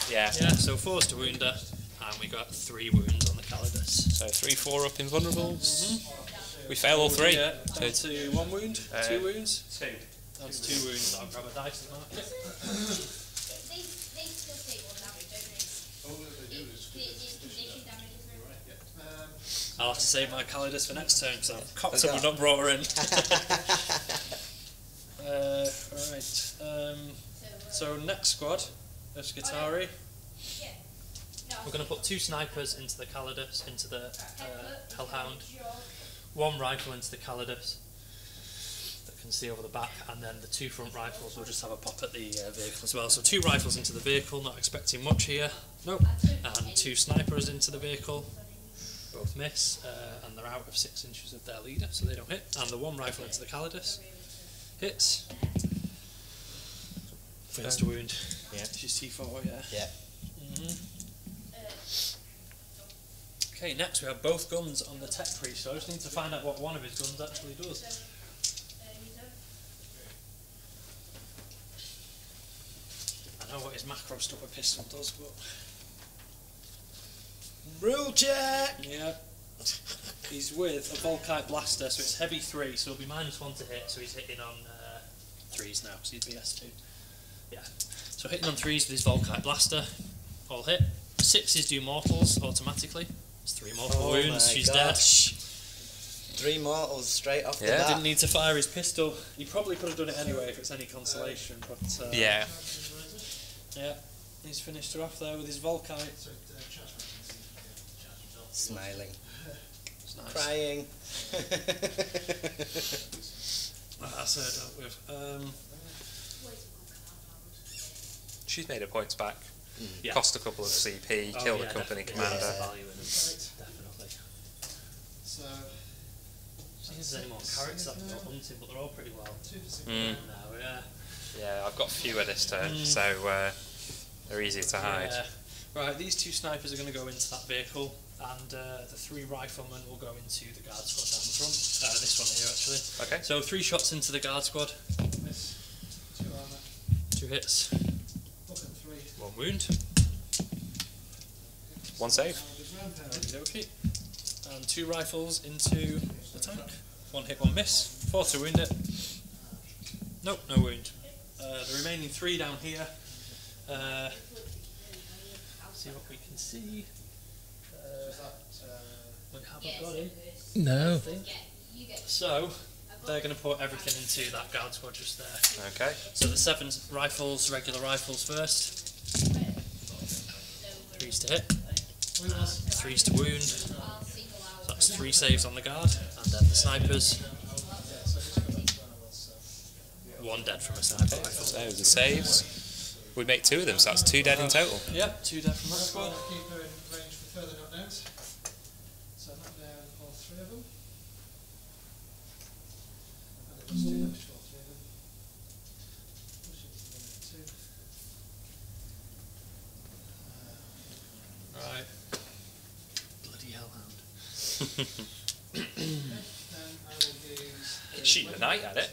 Yeah. Yeah, so 4s to wound her, and we got 3 wounds on the Calidus. So 3, 4 up in vulnerables. We fail all 3. Yeah, down to 1 wound, 2 wounds. 2. Down to 2 wounds, I'll grab a dice and mark it. I'll have to save my Calidus for next turn because I've cocked up and not brought her in. Right. So next squad of Skitari. We're going to put 2 snipers into the Calidus, into the Hellhound. 1 rifle into the Calidus that can see over the back, and then the 2 front rifles will just have a pop at the vehicle as well. So 2 rifles into the vehicle, not expecting much here. Nope. And 2 snipers into the vehicle. Both miss, and they're out of 6 inches of their leader, so they don't hit. And the 1 rifle into the Calidus hits. Fails to wound. Yeah. She's T4, yeah. Yeah. Okay, next we have both guns on the tech priest, so I just need to find out what one of his guns actually does. I know what his macro stopper pistol does, but... Rule check! Yeah. He's with a Volkite blaster, so it's heavy 3, so it'll be -1 to hit, so he's hitting on 3s now, so he'd be S2. Yeah. So hitting on 3s with his Volkite blaster, all hit. 6s do mortals automatically. It's 3 mortal wounds, she's dead. 3 mortals straight off the Yeah. bat. Didn't need to fire his pistol. He probably could have done it anyway if it's any consolation, but Yeah. yeah, he's finished her off there with his Volkite. Smiling. It's nice. Crying. That's her dealt with. She's made her points back. Yeah. Cost a couple of CP, Oh, killed yeah, a company definitely. commander. There's value in them, definitely. So, See if there's any more characters that I've got hunting, but they're all pretty well. Mm. Now, yeah. Yeah, I've got fewer this turn, so they're easier to hide. Yeah. Right, these 2 snipers are going to go into that vehicle, and the 3 riflemen will go into the guard squad down the front. This one here, actually. Okay. So 3 shots into the guard squad. 2 hits. Fucking 3. 1 wound. 1 save. Okay. And 2 rifles into the tank. 1 hit, 1 miss. 4 to wound it. Nope, no wound. The remaining 3 down here. See what we can see. We haven't got him. No. So they're going to put everything into that guard squad just there. Okay. So the 7 rifles, regular rifles first. 3s to hit. 3s to wound. So that's 3 saves on the guard. And then the snipers. 1 dead from a sniper rifle. So the saves. We make 2 of them, so that's 2 dead in total. Yep, 2 dead from that squad. Keeper in range for further knockdowns. So knock down all 3 of them. And it was 2 damage for all 3 of them. Pushing to 1 and 2. Right. Bloody hellhound. Then I will use. Shooting the knight at it.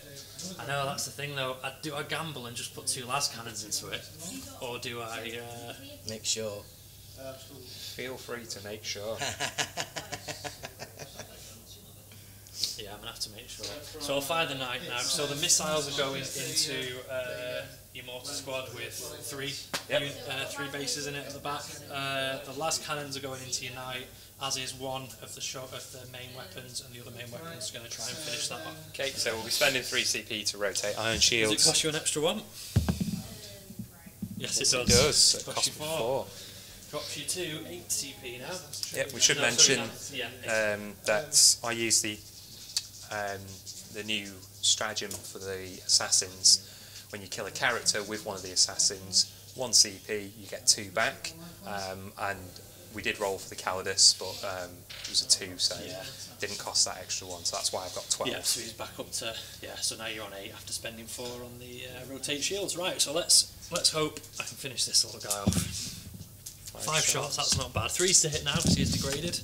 I know, that's the thing though. Do I gamble and just put 2 las cannons into it? Or do I... Make sure. Feel free to make sure. Yeah, I'm going to have to make sure. So I'll fire the knight now. So the missiles are going into your mortar squad with 3 3 bases in it at the back. The las cannons are going into your knight, as is one of the main weapons, and the other main weapon is going to try and finish that off. Okay, so we'll be spending 3 CP to rotate iron Does shields. it cost you an extra 1? Yes, it does. It does. It Costs costs you 4. Drops you to 8 CP now. Yep, we should No, mention sorry, yeah, that I use the new stratagem for the assassins. When you kill a character with one of the assassins, 1 CP, you get 2 back, and we did roll for the Calidus, but it was a 2, so it didn't cost that extra 1, so that's why I've got 12. Yeah, so he's back up to so now you're on 8 after spending 4 on the rotate shields. Right, so let's hope I can finish this little guy off. 5 shots, that's not bad. 3s to hit now because he is degraded.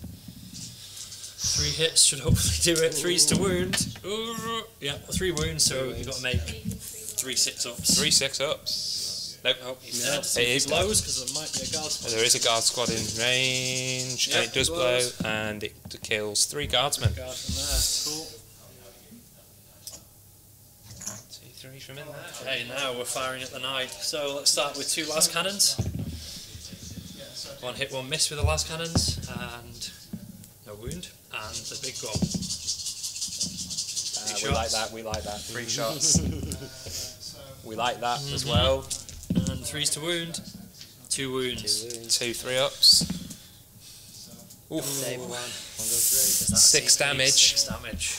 3 hits should hopefully do it. 3s to wound. Ooh, yeah, 3 wounds, so you've got to make 3 6-ups. 3 6-ups. Nope. Nope, he's dead. It is dead. Blows because there might be a guard squad. There is a guard squad in range, Yeah, and it does blow, blows. and it kills 3 guardsmen. Guard from there. Cool. 3 from in there. Okay, now we're firing at the knight. So let's start with 2 las cannons. 1 hit, 1 miss with the las cannons, and no wound, and the big gun. We like that. 3 shots. We like that as well. And 3s to wound, 2 wounds. 2 3-ups. Oof. Save 1. 1 go 3. 6 damage. 6 damage.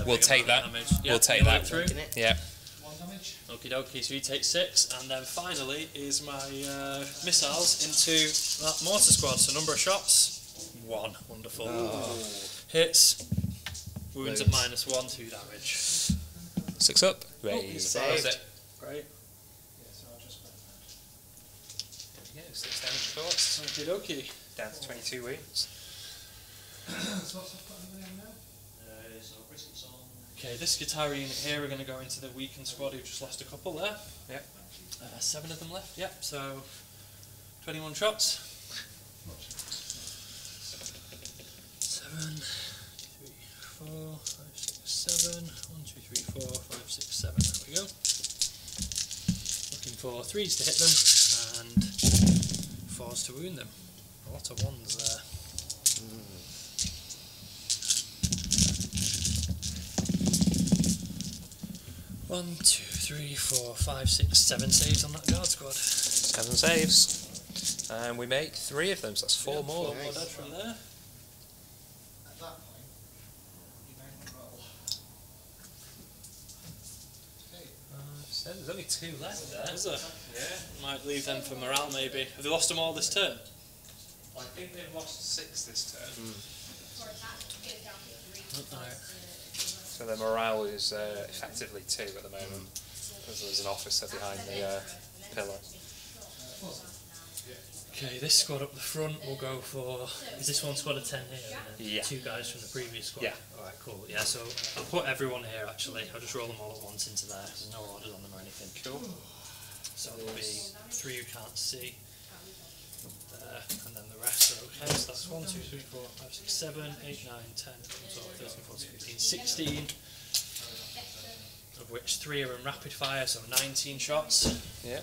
We'll take that. We'll take you that. went through. Yeah. 1 damage. Okie dokie, so you take 6, and then finally is my missiles into that mortar squad. So number of shots, 1. Wonderful. Hits, wounds at -1, 2 damage. 6 up. He's Saved. saved. Great. Yeah, so I'll just spend that. Yeah, 6 damage cost. Okie dokie. Down to 22 wounds. So what's I've got anybody on now? So briskets on. Okay, this guitar unit here, we're going to go into the weakened squad who've just lost a couple there. Yep. 7 of them left, yep, so 21 shots. 7, 3, 4, 5, 6, 7. 1, 2, 3, 4, 5, 6, 7. There we go. Looking for 3s to hit them and 4s to wound them. A lot of 1s there. 1, 2, 3, 4, 5, 6, 7 saves on that guard squad. 7 saves. And we make 3 of them, so that's 4 more. 4 more dead from there. At that point, you may want to roll. Okay. So there's only 2 left there. Is there? Yeah. Might leave them for morale maybe. Have they lost them all this turn? I think they've lost 6 this turn. Alright. So their morale is effectively 2 at the moment, because there's an officer behind the pillar. Okay, this squad up the front will go for... Is this one squad of 10 here? And then Yeah. 2 guys from the previous squad? Yeah. Alright, cool. Yeah, so I'll put everyone here actually. I'll just roll them all at once into there. There's no orders on them or anything. Cool. So there'll be 3 you can't see there, and then the rest are okay. So that's 1, 2, 3, 4, 5, 6, 7, 8, 9, 10, 12, 13, 14, 15, 16. Of which 3 are in rapid fire, so 19 shots. Yeah.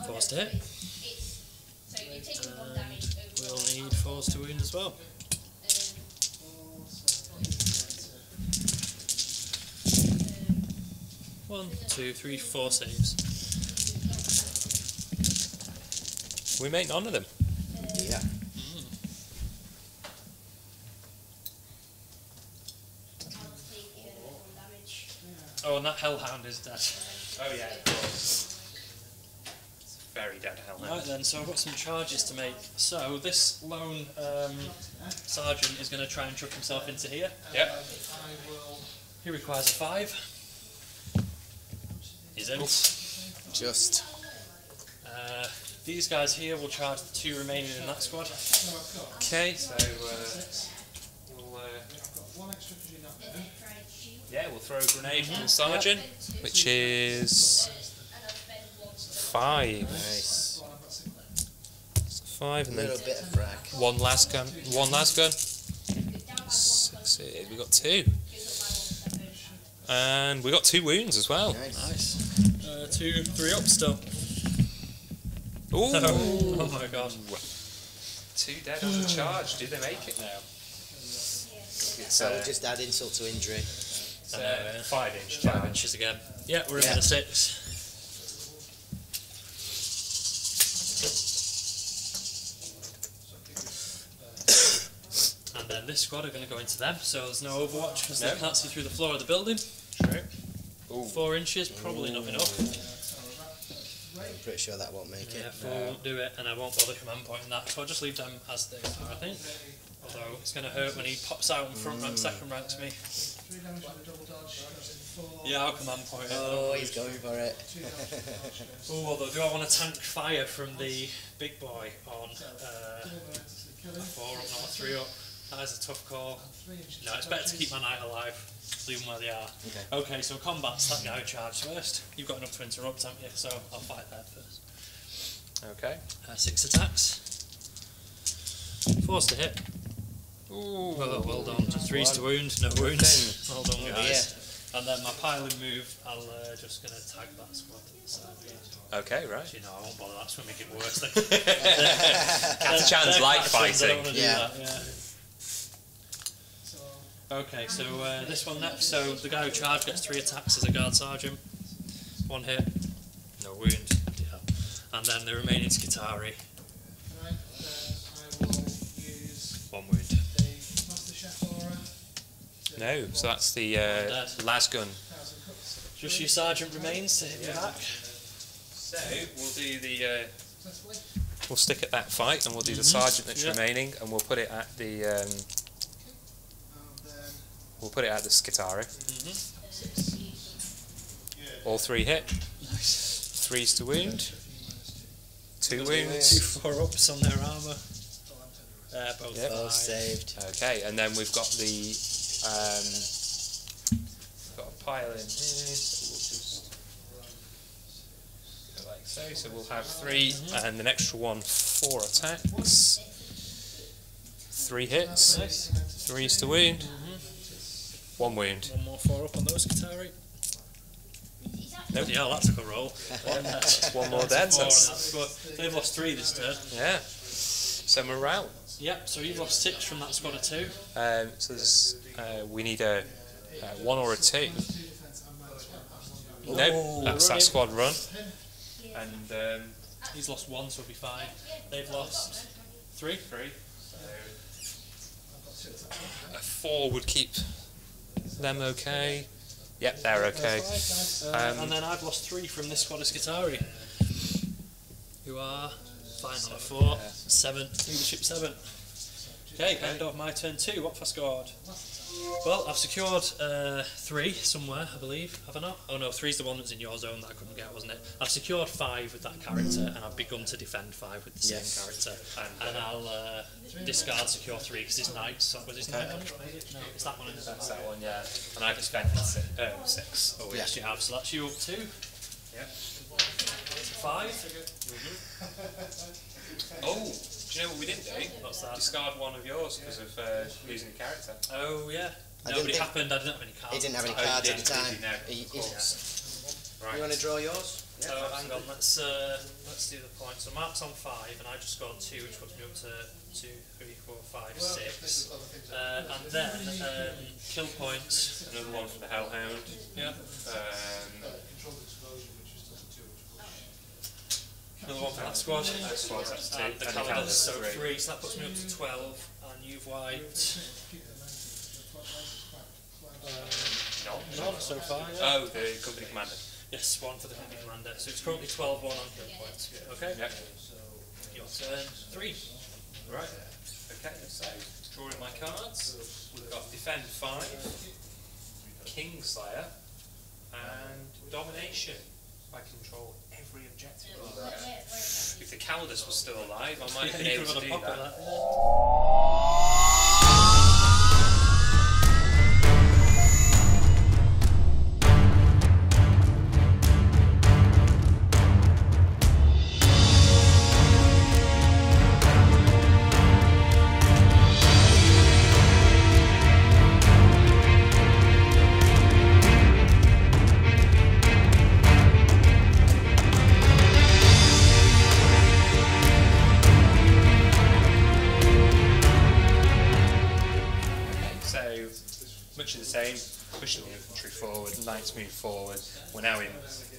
Force to hit. And we'll need force to wound as well. 1, 2, 3, 4 saves. We make none of them. Yeah. Oh, and that Hellhound is dead. Oh yeah, of course. It's a very dead helmet. Right then, so I've got some charges to make. So this lone sergeant is going to try and chuck himself into here. Yep. He requires a 5. He's in. Just. These guys here will charge the 2 remaining in that squad. Okay, so we'll we'll throw a grenade from the sergeant, which is 5. Nice. 5, and A then little bit of frag. one last gun. 6, we got 2, and we got 2 wounds as well. Nice. 2, 3 up still. Ooh. Oh my god. 2 dead on the charge. Do they make it now? It's So we'll just add insult to injury. 5-inch 5 charge. inches again. Yeah, we're in Yeah. at a 6. And then this squad are going to go into them, so there's no overwatch because they can't see through the floor of the building. True. 4 inches, probably not enough. I'm pretty sure that won't make Yeah, it. 4 won't do it, and I won't bother command pointing that, so I'll just leave them as they are, I think. Although it's going to hurt when he pops out and front rank, second ranks me. 3 damage with a double dodge, goes in 4. Yeah, I'll command point it. Oh, he's going for it. 2 damage with a dodge, goes Oh, although do I want to tank fire from the big boy on 4 up, not 3 up? That is a tough call. 3 inches. No, it's better to keep my knight alive, leave them where they are. Okay, so combat's that guy who charged first. You've got enough to interrupt, haven't you? So I'll fight there first. Okay. 6 attacks. Force to hit. Ooh. Well done. 3s to wound, no wounds. Well done, guys. And then my piling move, I'll just going to tag that squad to the side. Okay, right. You know, I won't bother, that's going to make it worse. Catachans like fighting. Yeah. Okay, so this one next. So the guy who charged gets 3 attacks as a guard sergeant. 1 hit, no wound. Yeah. And then the remaining Skitari, Right, I will use 1 wound. the Master Chef Aura. No, so that's the las gun. 1000 cooks. Just your sergeant remains to hit your back. So we'll do the. Successfully. We'll stick at that fight, and we'll do the sergeant that's remaining, and we'll put it at the. And then We'll put it at the Skitari. 6. All 3 hit. Nice. 3s to wound. 2 2 wounds. 4 ups on their armour. Both Yep. Oh, 5. saved. Okay, and then we've got the. Got a pile in here, so we'll just go like so. So we'll have 3, and an extra 1, 4 attacks. 3 hits. Nice. 3s to wound. 1 wound. 1 more 4 up on those Skitari. Nope. Yeah, that took a roll. 1 more dead. Four on that So squad. They've lost 3 this turn. yeah. So morale. Yep, so you've lost 6 from that squad of 2. So there's, we need a 1 or a 2. No, that's that squad run. And He's lost 1, so he'll be fine. They've lost 3. 3. A 4 would keep them okay. Yep, they're okay. And then I've lost 3 from this squad of Skitari, who are fine on a 4, 7, leadership 7. Okay, end of my turn 2. What have I scored? Well, I've secured 3 somewhere, I believe. Have I not? Oh no, 3's the one that's in your zone that I couldn't get, wasn't it? I've secured 5 with that character, and I've begun to defend 5 with the same character. And I'll discard secure 3 because his knight. Was his knight on it? No, it's that one. That's that one, yeah. And I've defended 6. Oh yes, you have. So that's you up 2. Yep. 5. Oh, do you know what we didn't do? What's that? Discard one of yours because of losing a character. Oh yeah. I No, but it didn't happened. I didn't have any cards. He didn't have any Oh, cards you at the didn't, time. did you? No, He- of he's- course. Right. You want to draw yours? So hang on, let's do the points. So Mark's on 5, and I just scored 2, which puts me up to 2, 3, 4, 5, 6. And then kill points. Another one for the Hellhound. Yeah. Another one for that squad. That squad's that's 2. And the and calendars, so 3. 3. So that puts me up to 12. And you've wiped none so far. Yeah. Oh, the company commander. Yes, 1 for the company commander. So it's currently 12-1 on kill points. Okay. Yep. Your turn 3. Right. Okay, so drawing my cards. We've got Defend 5, Kingslayer, and Domination. I control every objective. If the Caldas was still alive, I might have been You able could to have do got a pop that. of that. Much of the same, pushing the infantry forward, knights move forward. We're now in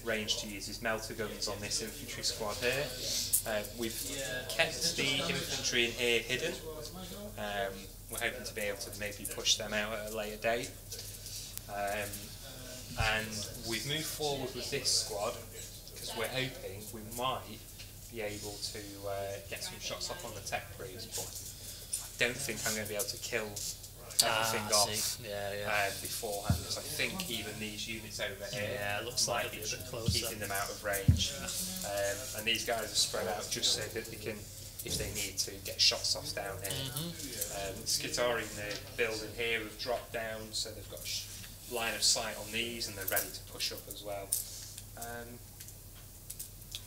range to use his melter guns on this infantry squad here. We've kept the infantry in here hidden. We're hoping to be able to maybe push them out at a later date. And we've moved forward with this squad because we're hoping we might be able to get some shots off on the tech breeze, but I don't think I'm going to be able to kill everything off beforehand, because I think even these units over here looks might like be a bit closer. keeping them out of range. And these guys are spread out just so that they can, if they need to, get shots off down here. Skitari in the building here have dropped down, so they've got line of sight on these and they're ready to push up as well.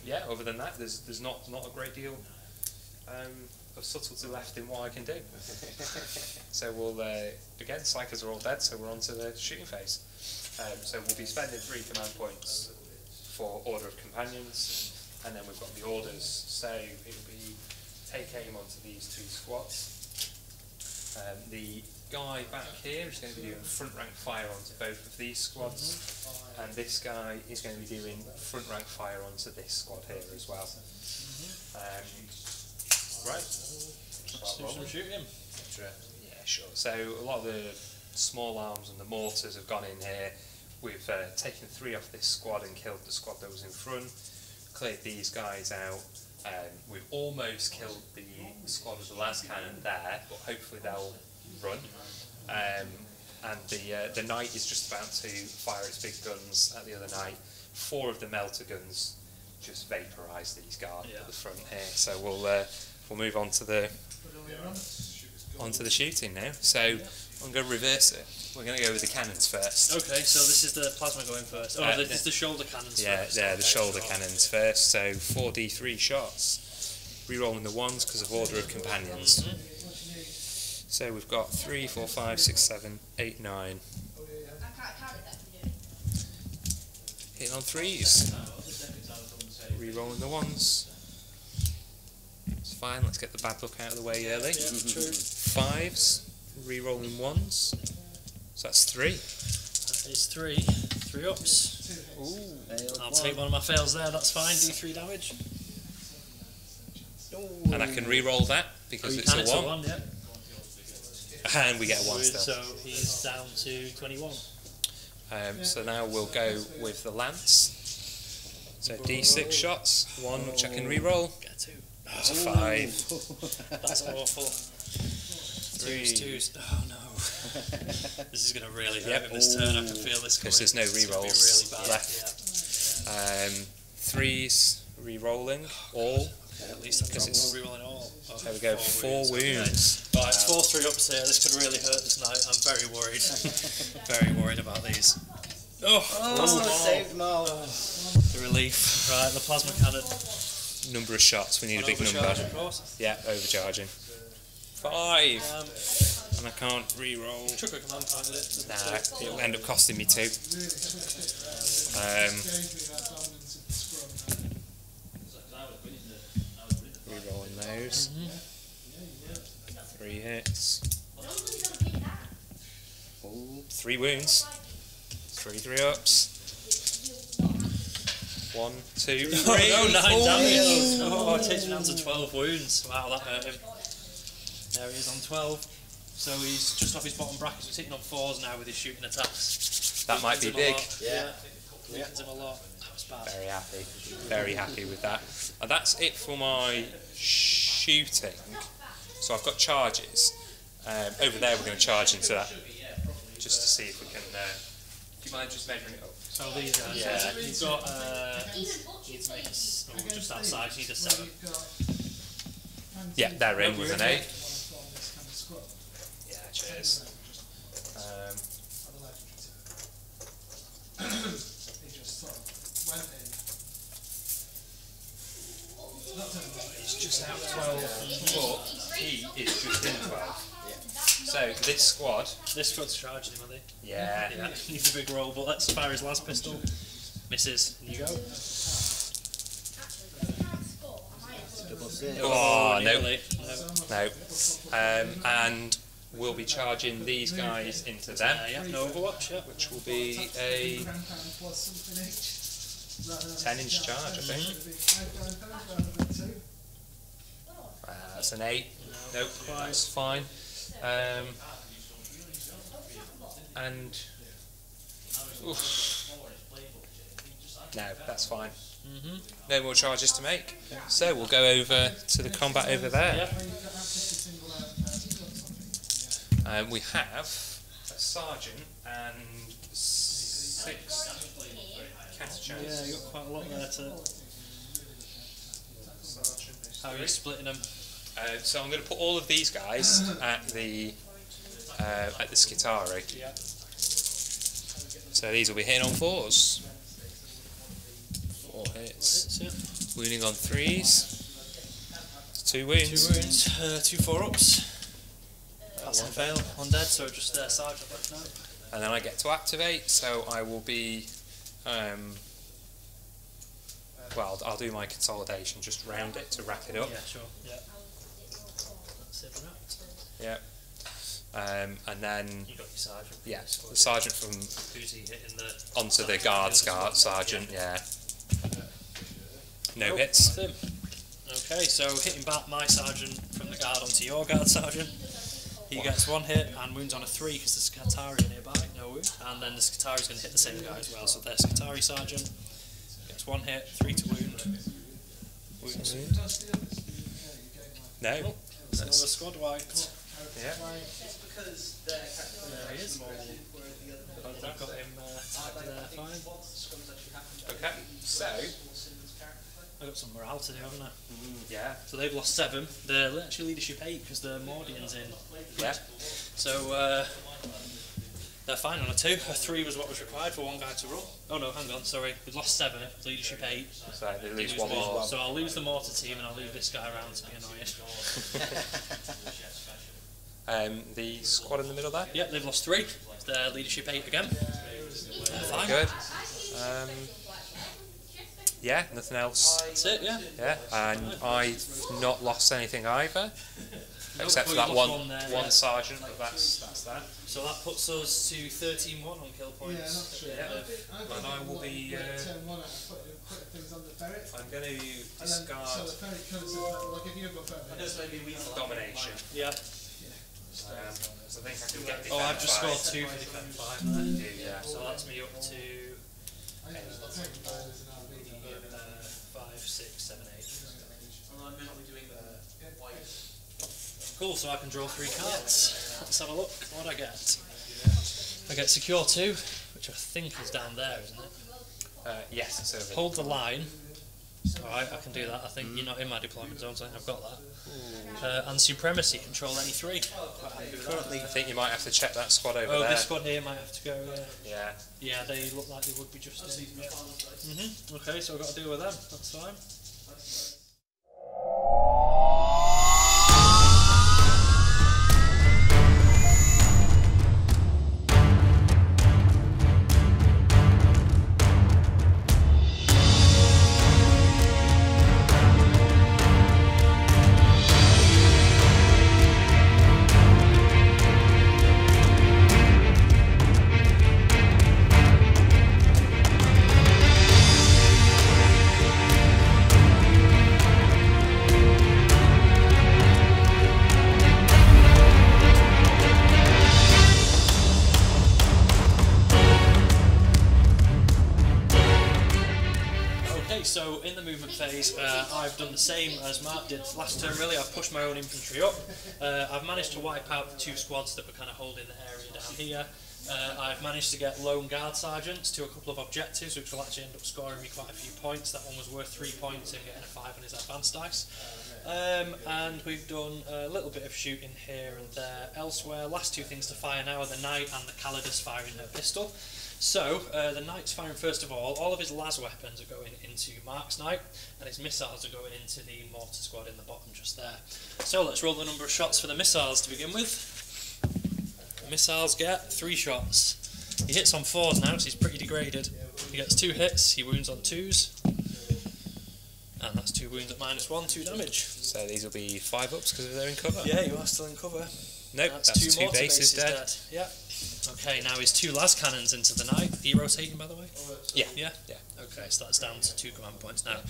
Yeah, other than that, there's not a great deal of subtlety left in what I can do. So we'll, again, Psychers are all dead, so we're on to the shooting phase. So we'll be spending 3 command points for Order of Companions, and then we've got the orders. So it'll be take aim onto these 2 squads. The guy back here is going to be doing front rank fire onto both of these squads, and this guy is going to be doing front rank fire onto this squad here as well. Right. Let's do some shooting. Yeah, sure. So a lot of the small arms and the mortars have gone in here. We've taken 3 off this squad and killed the squad that was in front. Cleared these guys out. We've almost killed the squad with the las cannon there, but hopefully they'll run. And the knight is just about to fire its big guns at the other knight. 4 of the melter guns just vaporise these guards at the front here. So we'll move on to the shooting now. So I'm going to reverse it. We're going to go with the cannons first. Okay, so this is the plasma going first. Oh, this is the shoulder cannons first. Yeah, the shoulder cannons first. So 4d3 shots. Rerolling the 1s because of Order of Companions. So we've got 3, 4, 5, 6, 7, 8, 9. Hitting on 3s. Rerolling the 1s. It's fine, let's get the bad luck out of the way early. 5s, re-rolling 1s. So that's 3. That is 3. 3 ups. Ooh. I'll take one of my fails there, that's fine. Do 3 damage. And I can re-roll that because it's a 1. Yeah. And we get a 1 still. So he's down to 21. So now we'll go with the lance. So d6 shots, 1 which I can re-roll. Get 2. That's a 5. That's awful. Twos. Oh no. This is going to really hurt him this turn. I can feel this coming. Because there's no rerolls really left. Yeah. Threes re-rolling all. Okay, at least I've got rerolling all. Oh, There we go, 4 wounds. Okay. Right, 4 3-ups here. This could really hurt this night. I'm very worried. Very worried about these. Saved them all. The relief. Right, the plasma cannon. Number of shots, we need a big number. Of course. Yeah, overcharging. 5! And I can't re-roll. Chuck a command point with it. Nah, it'll end up costing me 2. Re-rolling those. 3 hits. 3 wounds. 3 3-ups. 1, 2, 3. Oh, 9 damage. Oh, it takes him down to 12 wounds. Wow, that hurt him. There he is on 12. So he's just off his bottom bracket. He's hitting on 4s now with his shooting attacks. That might be big. Yeah. Weakens him a lot. That was bad. Very happy. Very happy with that. And that's it for my shooting. So I've got charges. Over there we're going to charge into that. Just to see if we can... do you mind just measuring it up? So these guys, Yeah. You've got, need to make just outside, you need a 7. Yeah, they're in with an 8. Squad. Yeah, cheers. He just sort of went in. He's just out 12, but he is just in 12. So this squad... This squad's charging him, are they? Yeah. Yeah, needs a big roll, but let's fire his last pistol. Misses. You go. Oh, no. Nearly. No. And we'll be charging these guys into them. Yeah, no Overwatch, yeah. Which will be a Plus something each. 10-inch charge, I think. That's an 8. Nope, that's fine. And oof. No, that's fine. No more charges to make. So we'll go over to the combat over there. We have a sergeant and 6 Catachans. Yeah, you got quite a lot there to... How are you splitting them? So I'm going to put all of these guys at the Skitari. Yeah. So these will be hitting on 4s. 4 hits. Yeah. Wounding on 3s. 2 wounds. 2 wounds, 2 4-ups. That's a fail. Undead, so just sergeant left now. And then I get to activate, so I will be... well, I'll do my consolidation, just round it to wrap it up. Yeah, sure. Yeah. That's it wrapped. Yeah. And then... You got your sergeant. Yeah, the sergeant from... Who's he hitting the... Onto the guard sergeant, yeah. No hits. That's him. Okay, so hitting back my sergeant from the guard onto your guard sergeant. He gets 1 hit and wounds on a 3 because the Skitari are nearby, no wound. And then the Skitari is going to hit the same guy as well, so their Skitari sergeant gets 1 hit, 3 to wound. Wounds. No. Oh, that's another squad wipe. Yeah. There he is. I've got him tagged there, fine. Okay, so... I've got some morale to do, haven't I? Yeah. So they've lost 7. They're actually leadership 8 because the Mordians in. Yeah. So they're fine on a 2. A 3 was what was required for 1 guy to roll. Oh no, hang on, sorry. We've lost 7. Leadership 8. So they lose 1 more. So I'll lose the mortar team and I'll leave this guy around to be annoying. The squad in the middle there? Yep, they've lost 3. They're leadership 8 again. Fine. Good. Yeah, nothing else. That's it, yeah. Yeah, and I've not lost anything either, except for that one sergeant, but that's that. So that puts us to 13-1 on kill points. And I will be... Turn 1 out and put things on the ferret. I'm going to discard So the ferret comes in, like if you've got ferret. domination. Yeah. So I think I can get defend. Oh, I've just 5. scored 2 for defend 5 there. Yeah. So that's me up to 5, 6, 7, 8. Cool, so I can draw 3 cards. Let's have a look. What do I get? I get Secure 2, which I think is down there, isn't it? Yes, it's over. Hold the line. Alright, I can do that. I think you're not in my deployment zone, so I think I've got that. And Supremacy, control any 3. Currently, I think you might have to check that squad over there. Oh, this squad here might have to go, Yeah. yeah, they look like they would be just in. Okay, so I've got to deal with them. That's fine. So in the movement phase, I've done the same as Mark did last turn really. I've pushed my own infantry up. I've managed to wipe out the 2 squads that were kind of holding the area down here. I've managed to get lone guard sergeants to a couple of objectives, which will actually end up scoring me quite a few points. That one was worth 3 points and getting a 5 on his advanced dice. And we've done a little bit of shooting here and there. Elsewhere, last 2 things to fire now are the Knight and the Calidus firing her pistol. So, the Knight's firing first of all of his las weapons are going into Mark's Knight, and his missiles are going into the mortar squad in the bottom just there. So let's roll the number of shots for the missiles to begin with. Missiles get 3 shots. He hits on 4s now, so he's pretty degraded. He gets 2 hits, he wounds on 2s. And that's 2 wounds at -1, 2 damage. So these will be 5 ups because they're in cover? Yeah, you are still in cover. Nope, that's 2 mortar bases dead. Yeah. Okay, now his 2 las cannons into the Knight. Are you rotating, by the way? Yeah. Yeah? Yeah. Okay, so that's down to 2 command points now.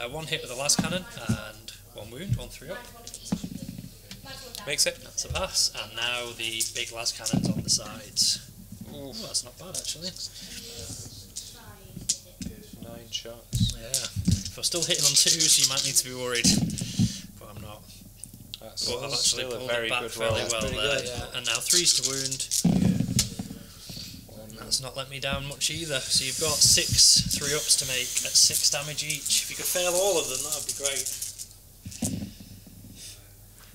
1 hit with the las cannon and 1 wound, 1 3 up. Makes it. That's a pass. And now the big las cannons on the sides. Ooh, that's not bad actually. 9 shots. Yeah. If I'm still hitting on 2s, you might need to be worried. But I'm not. That's But I've actually still a pulled very it back good fairly roll. well pretty there. good. Yeah. And now 3s to wound. That's not let me down much either. So you've got 6 3-ups to make at 6 damage each. If you could fail all of them, that would be great.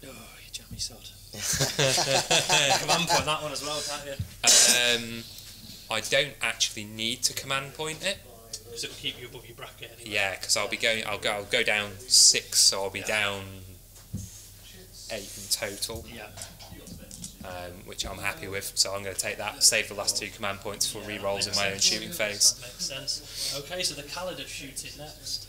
Oh, you jammy sod. Command point that one as well, can't you? I don't actually need to command point it. Because it'll keep you above your bracket anyway. Yeah, because I'll go down 6, so I'll be down 8 in total. Yeah. Which I'm happy with, so I'm going to take that, save the last 2 command points for re-rolls in my own shooting phase. That makes sense. Okay, so the Calidus shooting next.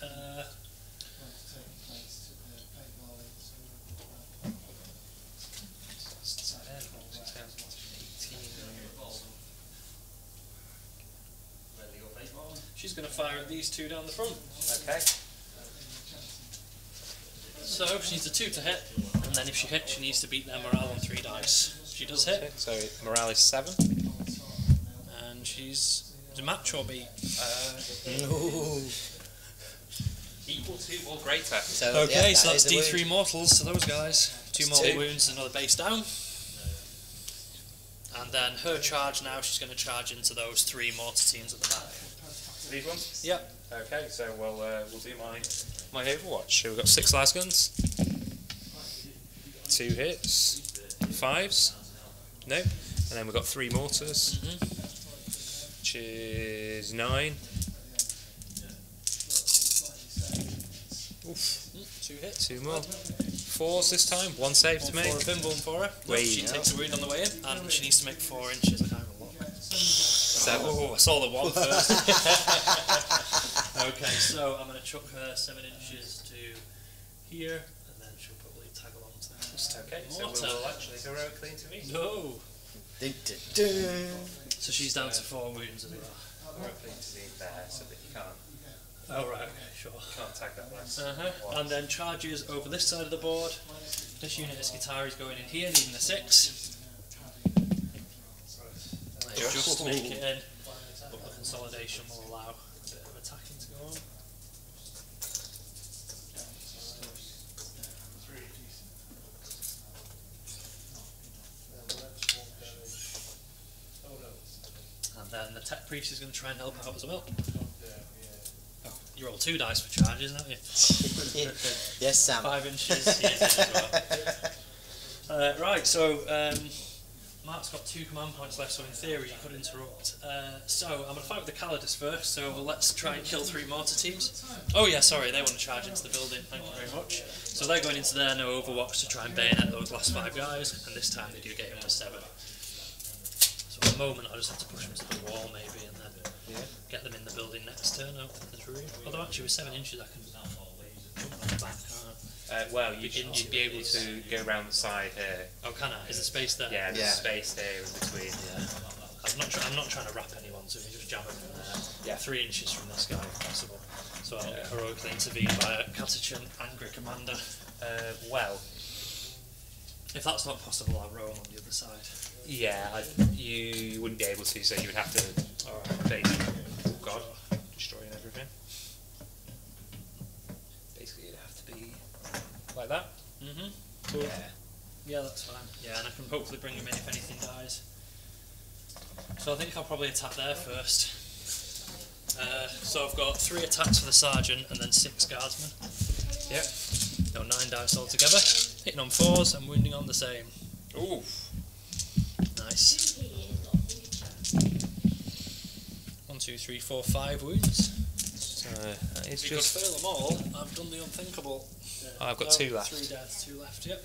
She's going to fire at these 2 down the front. Okay. So she needs a 2 to hit, and then if she hits, she needs to beat their morale on 3 dice. She does hit. So morale is 7. And she's a match or beat. Equal to or greater. So, Okay, yeah, so that's is a D3 mortals to those guys. 2 mortal 2 wounds, another base down. And then her charge now, she's going to charge into those 3 mortar teams at the back. These ones? Yep. Okay, so we'll do my Overwatch. So we've got 6 las guns, 2 hits, 5s, nope, and then we've got 3 mortars, which is 9. Oof. 2 hits. 2 more. 4s this time. 1 save to make. 4 a pinball for her. Wait, She takes a wound on the way in, and she needs to make 4 inches. I can't even look. 7. Oh, I saw the 1 first. Okay, so I'm going to chuck her 7 inches to here, and then she'll probably tag along to the next. Okay, so mortar. we'll actually heroically intervene. No. Dun, dun, dun. So she's down to 4 wounds as well. Heroically intervene there so that you can't Oh right, okay, sure. tag that last. And then charges over this side of the board. This unit of Skitaris going in here, needing a 6. Just to make it in, but the consolidation will allow a bit of attacking to go on. tech priest is going to try and help out as well. Oh, you roll 2 dice for charges, aren't you? Yes, Sam. 5 inches. He is as well. Right, so Mark's got 2 command points left, so in theory you could interrupt. So I'm going to fight with the Calidus first, so let's try and kill 3 mortar teams. Oh yeah, sorry, they want to charge into the building, thank you very much. So they're going into their no overwatch to try and bayonet those last 5 guys, and this time they do get in with 7. So at the moment I just have to push them to the wall maybe, and then get them in the building next turn. I don't think there's room. Although actually with 7 inches I can jump on the back, can't I? Well, you'd be able to go around the side here. Oh, can I? Is there space there? Yeah, there's space here in between. Yeah. I'm not trying to wrap anyone, so we just jam them in there. Yeah. 3 inches from this guy, if possible. So I'll heroically intervene by a Catachan angry commander. Well, if that's not possible, I'll roam on the other side. yeah, you wouldn't be able to, so you would have to basically, oh god, destroying everything. Basically, it'd have to be like that. Mm-hmm. Cool. Yeah. Yeah, that's fine. Yeah, and I can hopefully bring him in if anything dies. So I think I'll probably attack there first. So I've got 3 attacks for the sergeant and then 6 guardsmen. Yep. No, 9 dice altogether. Hitting on 4s and wounding on the same. Ooh. Nice. 1, 2, 3, 4, 5 wounds. So it's If you could just. fail them all, I've done the unthinkable. I've got So, 2 left. 3 dead, 2 left, yep.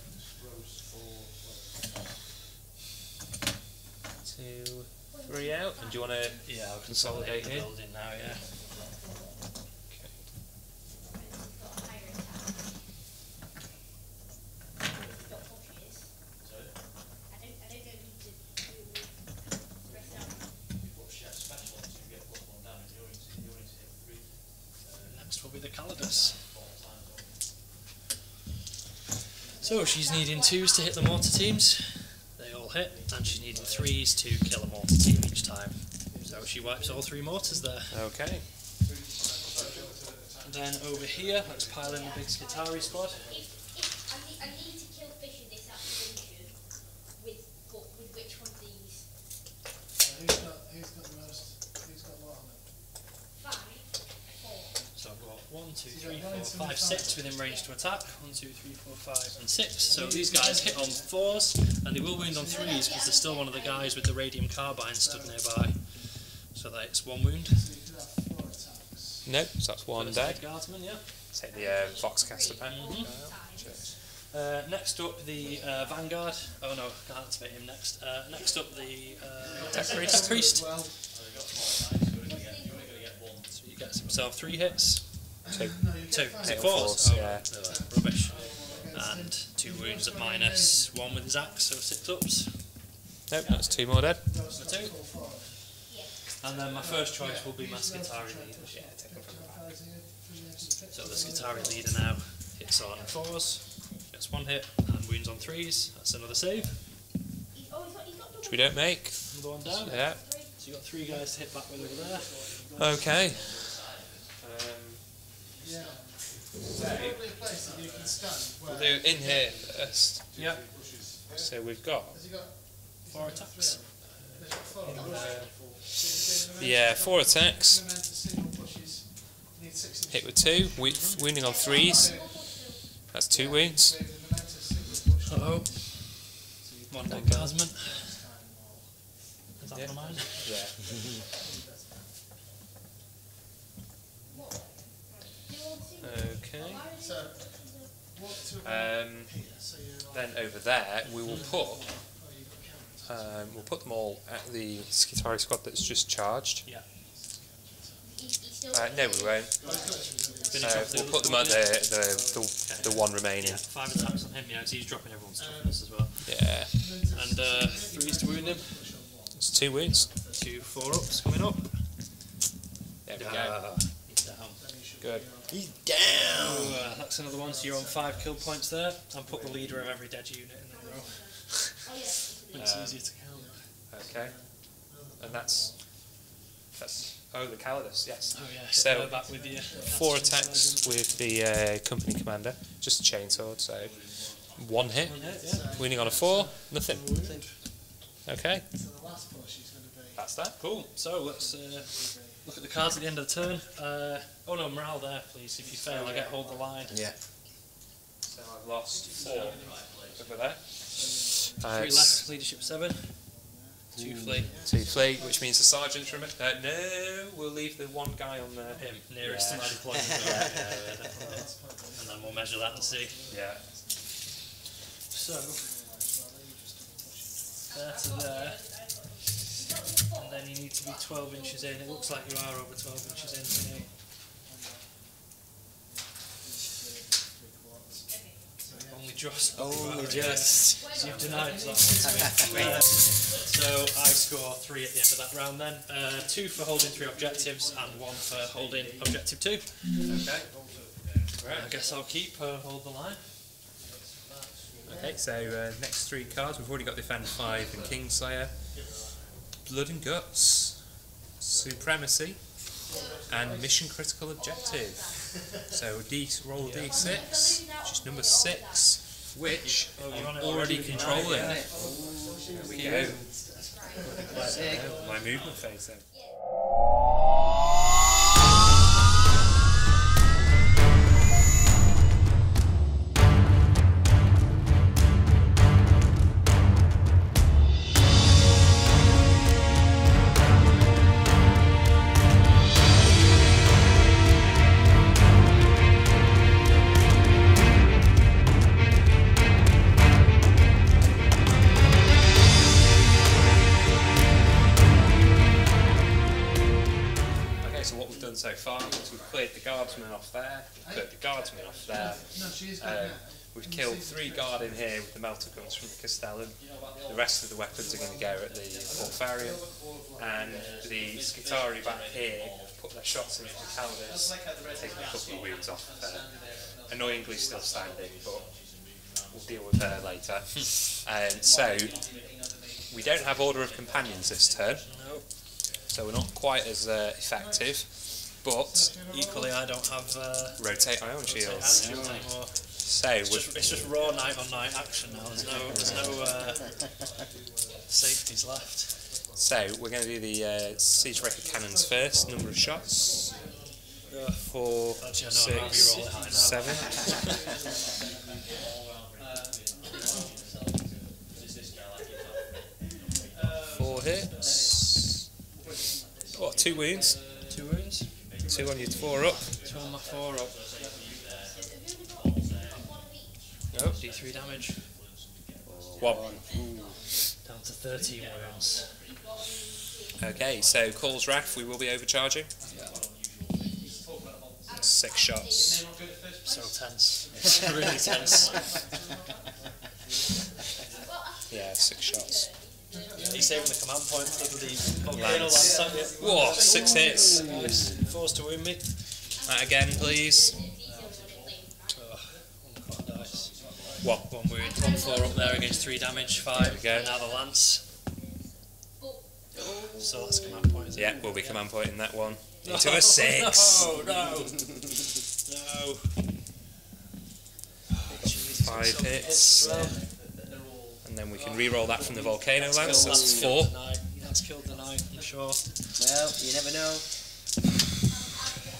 2, 3 out. And do you want to Yeah, I'll consolidate the here? building now, yeah. Next will be the Calidus. So she's needing 2s to hit the mortar teams. They all hit, and she's needing 3s to kill a mortar team each time. So she wipes all 3 mortars there. Okay. And then over here, let's pile in the big Skitari squad. I need to kill fish in this activation with which one of these? Who's got the most? Who's got what on it? 5, 4. So I've got 1, 2, 3, 4, 5, 6 within range to attack. 1, 2, 3, 4, 5, and 6. So these guys hit on 4s, and they will wound on 3s because there's still one of the guys with the radium carbine stood nearby. So that's 1 wound. So you could have 4 attacks. Nope, so that's 1 First dead. aid guardsman, yeah. Take the Voxcaster pen. Next up, the Vanguard. Oh no, can't activate him next. Next up, the Tech Tech Priest. Well, So he gets himself 3 hits. 2. no, you 2. get Is it 4 4s? yeah. Rubbish. And 2 wounds at -1 with his axe, so 6 ups. Nope, that's 2 more dead. those Two. full 4. And then my first choice will be my Skitari leader. Yeah, take them from the back. So the Skitari leader now hits on 4s, gets 1 hit, and wounds on 3s. That's another save. He's got Which we don't make. Another one down. Yeah. So you've got 3 guys to hit back with over there. Okay. Yeah. Is there probably a place that you can stand where... We'll do in here first. Yeah. So we've got. Has he got... 4 attacks. There's got 4 Yeah, 4 attacks. Single pushes. Need 6 Hit with 2. Wounding on 3s. That's 2 wounds. Uh-oh. 1 dead guardsman. Is that Yeah. for mine? Yeah. Okay. So, walk to a here, so you're Then over there we will put. We'll put them all at the Skitari squad that's just charged. Yeah. No, we won't. Finish off We'll the put them other at one, the 1 remaining. yeah. 5 attacks on him, yeah, so he's dropping everyone's toughness as well. Yeah. And 3s to wound him. It's 2 wounds. 2 4-ups coming up. There we go. He's down. Good. He's down! That's another one, so you're on 5 kill points there. And put the leader of every dead unit in a row. Makes it easier to count. Okay. And that's. Oh, the Calidus, yes. Oh yeah, So, so back with you. 4 attacks with the company commander. Just a chainsword, so 1 hit. Yeah. Wounding on a 4, nothing. Okay. So the last push is going to be... That's that. Cool. So let's look at the cards at the end of the turn. Oh no, morale there, please. If you fail, I get hold the line. Yeah. So I've lost 4 over there. 3 left, leadership 7. 2 fleet. 2 fleet, which means the sergeant's remit. No, we'll leave the one guy on there. Him, nearest to my deployment. And then we'll measure that and see. Yeah. So, there to there. And then you need to be 12 inches in. It looks like you are over 12 inches in to me. Only just. Only Yeah. just. So you've denied that one to me. So I score 3 at the end of that round then. 2 for holding 3 objectives and 1 for holding objective 2. Okay. Right, I guess I'll keep hold the line. Okay, so next 3 cards, we've already got Defend 5 and Kingslayer. Blood and Guts, Supremacy, and Mission Critical Objective. So roll D6, which is number 6, which I'm already controlling. There we go. My movement phase then. So far, we've cleared the guardsmen off there, we've cleared the guardsmen off there. We've killed 3 guard in here with the melter guns from the Castellan. The rest of the weapons are going to go at the Porphyrion, and the Skitari back here put their shots into the Caldas, taking a couple of wounds off. Annoyingly still standing, but we'll deal with her later. So we don't have Order of Companions this turn, so we're not quite as effective. But equally, I don't have rotate ion shields. Anymore. So it's just raw night on night action now. There's no safeties left. So we're going to do the Siegebreaker cannons first. Number of shots. 4, 6, 7. 4 hits. What? 2 wounds. 2 wounds. 2 on your 4 up. 2 on my 4 up. Nope. D3 damage. 1. Down to 13 wounds. Okay, so Call's Wrath, we will be overcharging. 6 shots. So tense. It's really tense. Yeah, 6 shots. He's saving the command point for the volcano lance. Whoa, 6 hits. Nice. Forced to wound me. That again, please. 1 dice. 1 wound. 1 4 up there against 3 damage. 5. There we go. Now the lance. So that's command point, isn't it? Yeah, we'll be command pointing that one into a 6. Oh no! No. 5 hits. And then we can re-roll that from the volcano lance. That's 4. That's killed the knight, I'm sure. Well, you never know.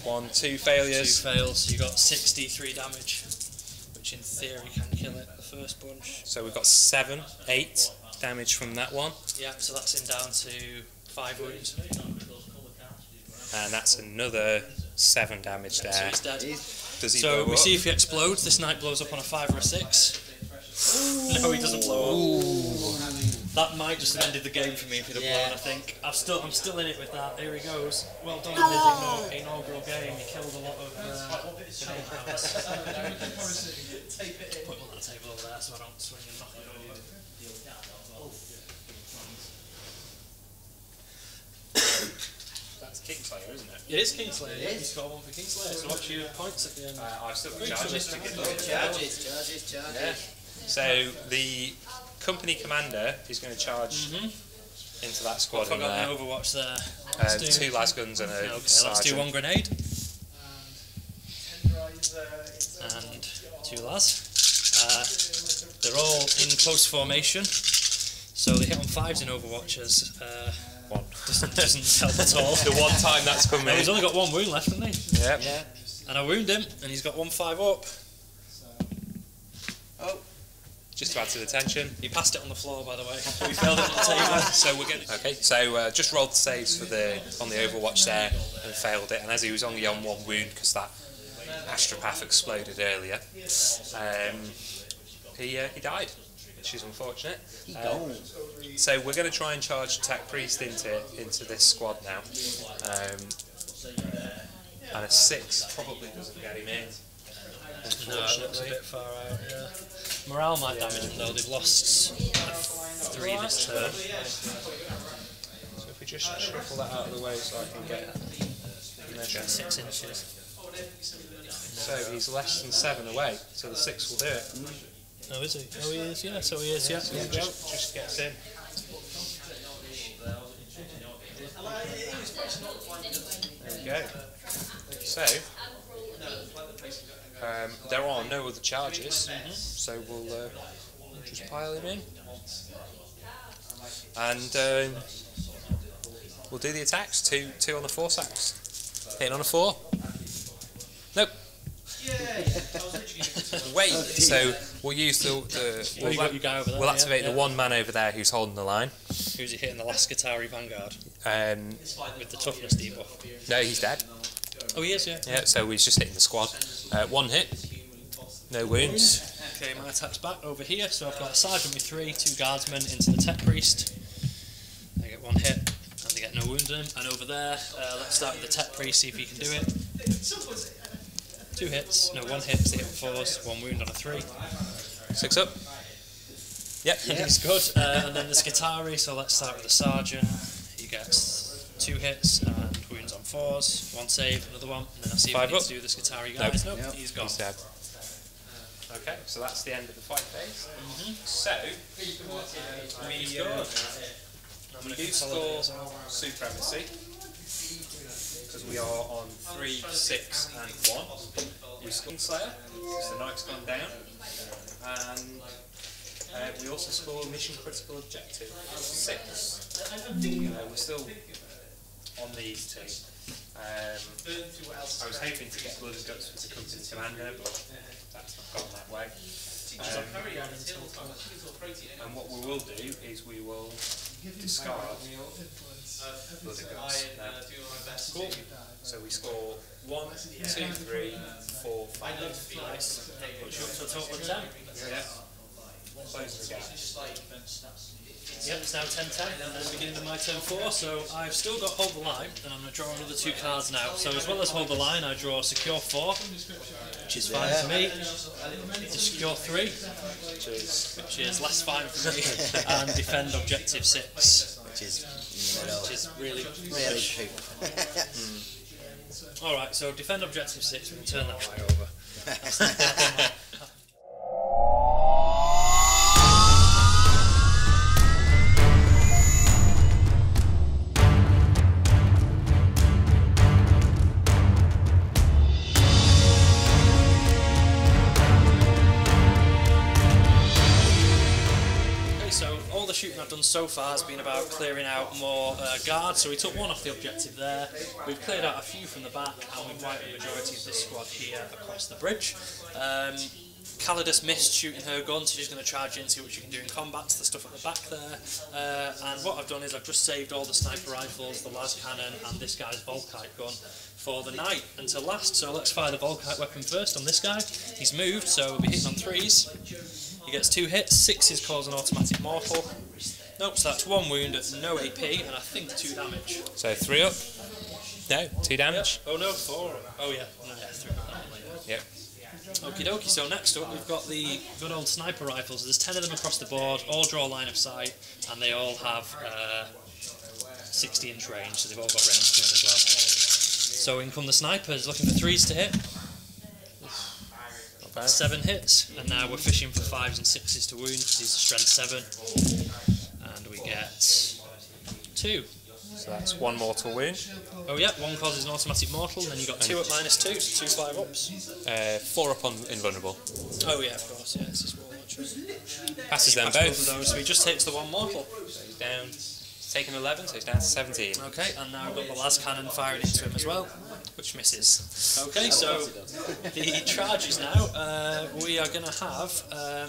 1, 2 failures. 2 fails. You got 63 damage, which in theory can kill it. The first bunch. So we've got 7, 8 damage from that one. Yeah, so that's in down to 5 wounds. And that's another 7 damage there. So he's dead. Does he So blow we up? see if he explodes. This knight blows up on a 5 or a 6. No, he doesn't blow up. That might just have ended the game for me if he'd have blown, I think. I'm still in it with that. Here he goes. Well done in his inaugural game. He killed a lot of Put him on that table over there so I don't swing and knock it over. That's Kingslayer, isn't it? It is Kingslayer. Yeah, you score 1 for Kingslayer. So what's your points at the end? I've still got charges to get done. Charges. Yeah. So the company commander is going to charge into that squad. I've got an Overwatch there. 2 lasguns and a sergeant. Let's do 1 grenade. And 2 las. They're all in close formation. So they hit on 5s in Overwatch as 1. doesn't help at all. The one time that's come No, in. he's only got one wound left, hasn't he? Yep. Yeah. And I wound him, and he's got 1-5 up. Oh. Just to add to the tension. He passed it on the floor, by the way. We failed it on the table. So we're going. Okay. So just rolled the saves for on the Overwatch there and failed it. And as he was only on 1 wound because that astropath exploded earlier, he died, which is unfortunate. So we're going to try and charge Tech Priest into this squad now. And a 6 probably doesn't get him in. No, it looks a bit far out, yeah. Morale might damage them though, they've lost 3 this turn. So if we just shuffle that out of the way so I can get a measure. 6 inches. So he's less than 7 away, so the 6 will do it. Oh, is he? Oh, he is, yeah, so he is, yeah. Just gets in. There we go. So, there are no other charges, so we'll just pile him in. And we'll do the attacks. 2 on the 4 sacks. Hitting on a 4. Nope. Wait, so we'll use we'll activate the 1 man over there who's holding the line. Who's he hitting, the last Skitarii Vanguard? With the toughness debuff? No, he's dead. Oh, he is, yeah. Yeah, so he's just hitting the squad. 1 hit, no wounds. Okay, my attack's back over here, so I've got a sergeant with 3, 2 guardsmen into the Tech Priest. They get 1 hit, and they get no wounds in him. And over there, let's start with the Tech Priest, see if he can do it. 2 hits, no 1 hit, they hit 4s, 1 wound on a 3. 6 up. Yep. He's good. And then the Skitarii, so let's start with the sergeant. He gets 2 hits and wounds on 4s, 1 save, another 1, and then I'll see if I need to do the Skitarii guys. Nope, he's gone. He's dead. Okay, so that's the end of the fight phase. So, we do score supremacy, because we are on 3, 6 and 1. We score Slayer, because the Knight's gone down, and we also score mission critical objective 6. We're still on these 2. I was hoping to get Blood and Guts as a company commander, but that's not gone that way. And what we will do is we will discard Blood and Guts. Cool. So we score 1, 2, 3, 4, 5. Nice. Puts you up to a total of 10. Yeah. Close the gap. Yep, it's now 10-10, and then beginning of my turn 4, so I've still got Hold the Line, and I'm going to draw another 2 cards now. So as well as Hold the Line, I draw Secure 4, which is fine for me, Secure 3, which is less fine for me, and Defend Objective 6, Which is really poop. Alright, so Defend Objective 6, we can turn that right over. Shooting I've done so far has been about clearing out more guards, so we took 1 off the objective there. We've cleared out a few from the back, and we've wiped the majority of this squad here across the bridge. Calidus missed shooting her gun, so she's going to charge in, see what she can do in combat to the stuff at the back there. And what I've done is I've just saved all the sniper rifles, the las cannon, and this guy's Volkite gun for the Knight until last. So let's fire the Volkite weapon first on this guy. He's moved, so we'll be hitting on 3s. He gets 2 hits, 6s cause an automatic mortal. Nope, so that's 1 wound at no AP, and I think 2 damage. So 3 up? No, 2 damage? Yep. Oh no, 4. Oh yeah, no, yeah, 3. Yep. Okie dokie, so next up we've got the good old sniper rifles. There's 10 of them across the board, all draw line of sight, and they all have 60-inch range, so they've all got range to them as well. So in come the snipers, looking for 3s to hit. 7 hits, and now we're fishing for 5s and 6s to wound because he's a strength 7, and we get 2. So that's 1 mortal wound. Oh yeah, 1 causes an automatic mortal, and then you got 2 at -2, so 2 5-ups. 4 up on invulnerable. Oh yeah, of course, yeah, this is Warlord. Passes them both. Of those, so he just hits the 1 mortal. So he's down. Taking 11, so he's down to 17. Okay, and now I've got the last cannon firing into him as well, which misses. Okay, so the charges now, we are going to have... I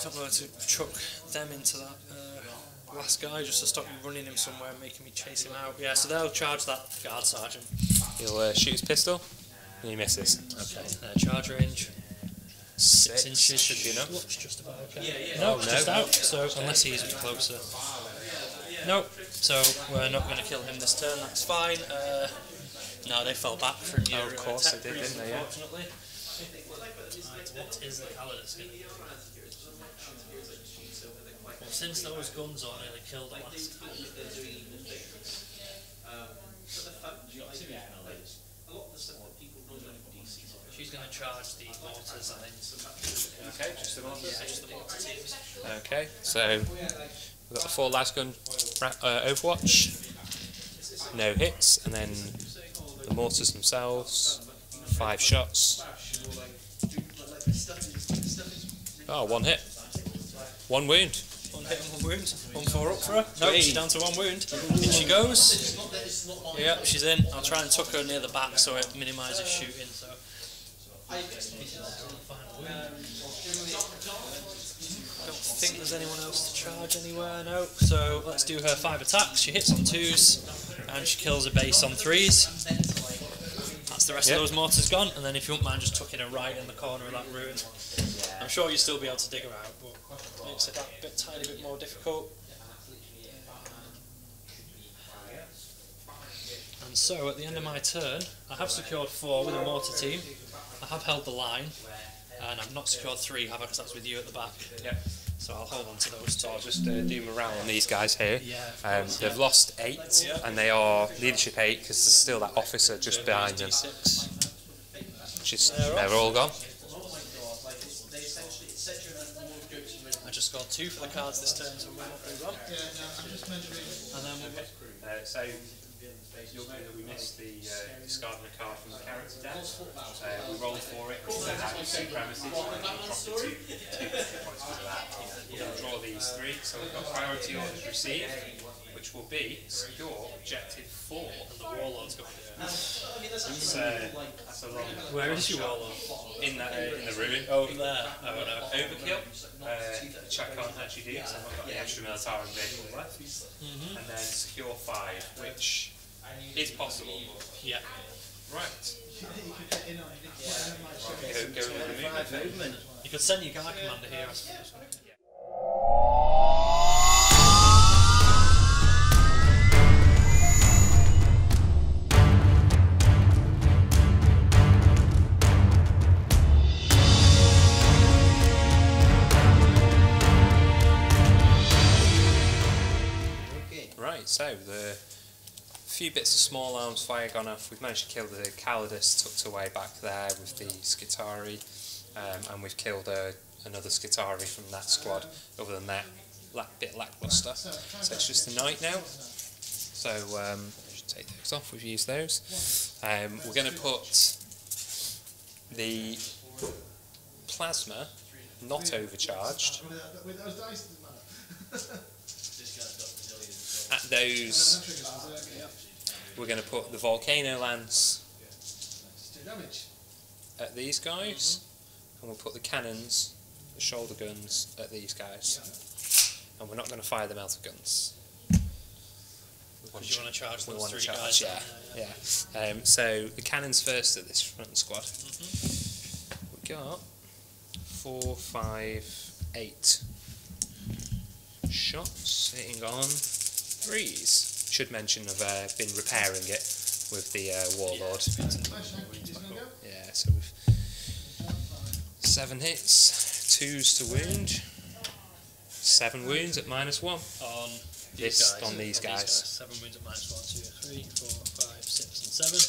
don't know how to chuck them into that last guy just to stop me running him somewhere and making me chase him out. Yeah, so they'll charge that guard sergeant. He'll shoot his pistol, and he misses. Okay, charge range. 6 inches should be enough. Looks just about okay. No, it's just out, so unless he's closer. No, so we're not going to kill him this turn, that's fine. No, they fell back from your of course they did, didn't they? Yeah. Unfortunately. Right, what is the Calidus going to do? Well, since those guns are nearly killed the last time. She's going to charge the mortars, I think. Okay, just the mortars. Yeah, just the mortar teams. Okay, so we've got the 4 lasgun Overwatch, no hits, and then the mortars themselves, 5 shots. Oh, 1 hit, 1 wound. 1 hit and 1 wound. 1 4 up for her. No, she's down to 1 wound. In she goes. Yep, she's in. I'll try and tuck her near the back so it minimises shooting. So. I don't think there's anyone else to charge anywhere, no. So let's do her 5 attacks. She hits on 2s and she kills a base on 3s. That's the rest of those mortars gone, and then if you wouldn't mind just tucking her right in the corner of that ruin. I'm sure you'll still be able to dig her out, but it makes it that tiny bit more difficult. And so at the end of my turn, I have secured 4 with a mortar team. I have held the line, and I've not secured 3, have I? Because that's with you at the back. Yep. So I'll hold on to those 2. So I'll just do morale on these guys here. Yeah. They've lost 8, and they are leadership 8 because there's still that officer just behind them. They're all gone. I just scored 2 for the cards this turn, so we'll move on. Yeah, no, I'm just mentioning. And then So you'll know that we missed the discarding a card from the character deck. We rolled for it, so that was supremacy, so we profit 2 points for that. We'll draw these 3, so we've got priority orders received, which will be secure objective 4. and the warlord's going to do it. That's a long. Where is your warlord? In the ruin. Over there. Oh no. Overkill, which I can't actually do because I've not got the Astra Militarum vehicle left. And then secure 5, which is possible. Yeah. Right. You Go with the movement. You could send your guard commander here, I suppose. Right, so the few bits of small arms fire gone off. We've managed to kill the Calidus tucked away back there with the Skitari, and we've killed another Skitari from that squad. Other than that, bit lackluster. So it's just the knight now. So I should take those off. We've used those. We're going to put the plasma not overcharged With those dice, doesn't matter. at those. We're going to put the volcano lance Just do damage. at these guys, and we'll put the cannons, the shoulder guns, at these guys. And we're not going to fire the melter guns. Because you want to charge We those want to 3 charge, guys. yeah. So the cannons first at this front squad. We got 4, 5, 8 shots hitting on 3s. Should mention I've been repairing it with the warlord. Yeah, so we've 7 hits, 2s to wound, 7 wounds at -1 On these guys. 7 wounds at -1, 2, 3, 4, 5, 6, and 7.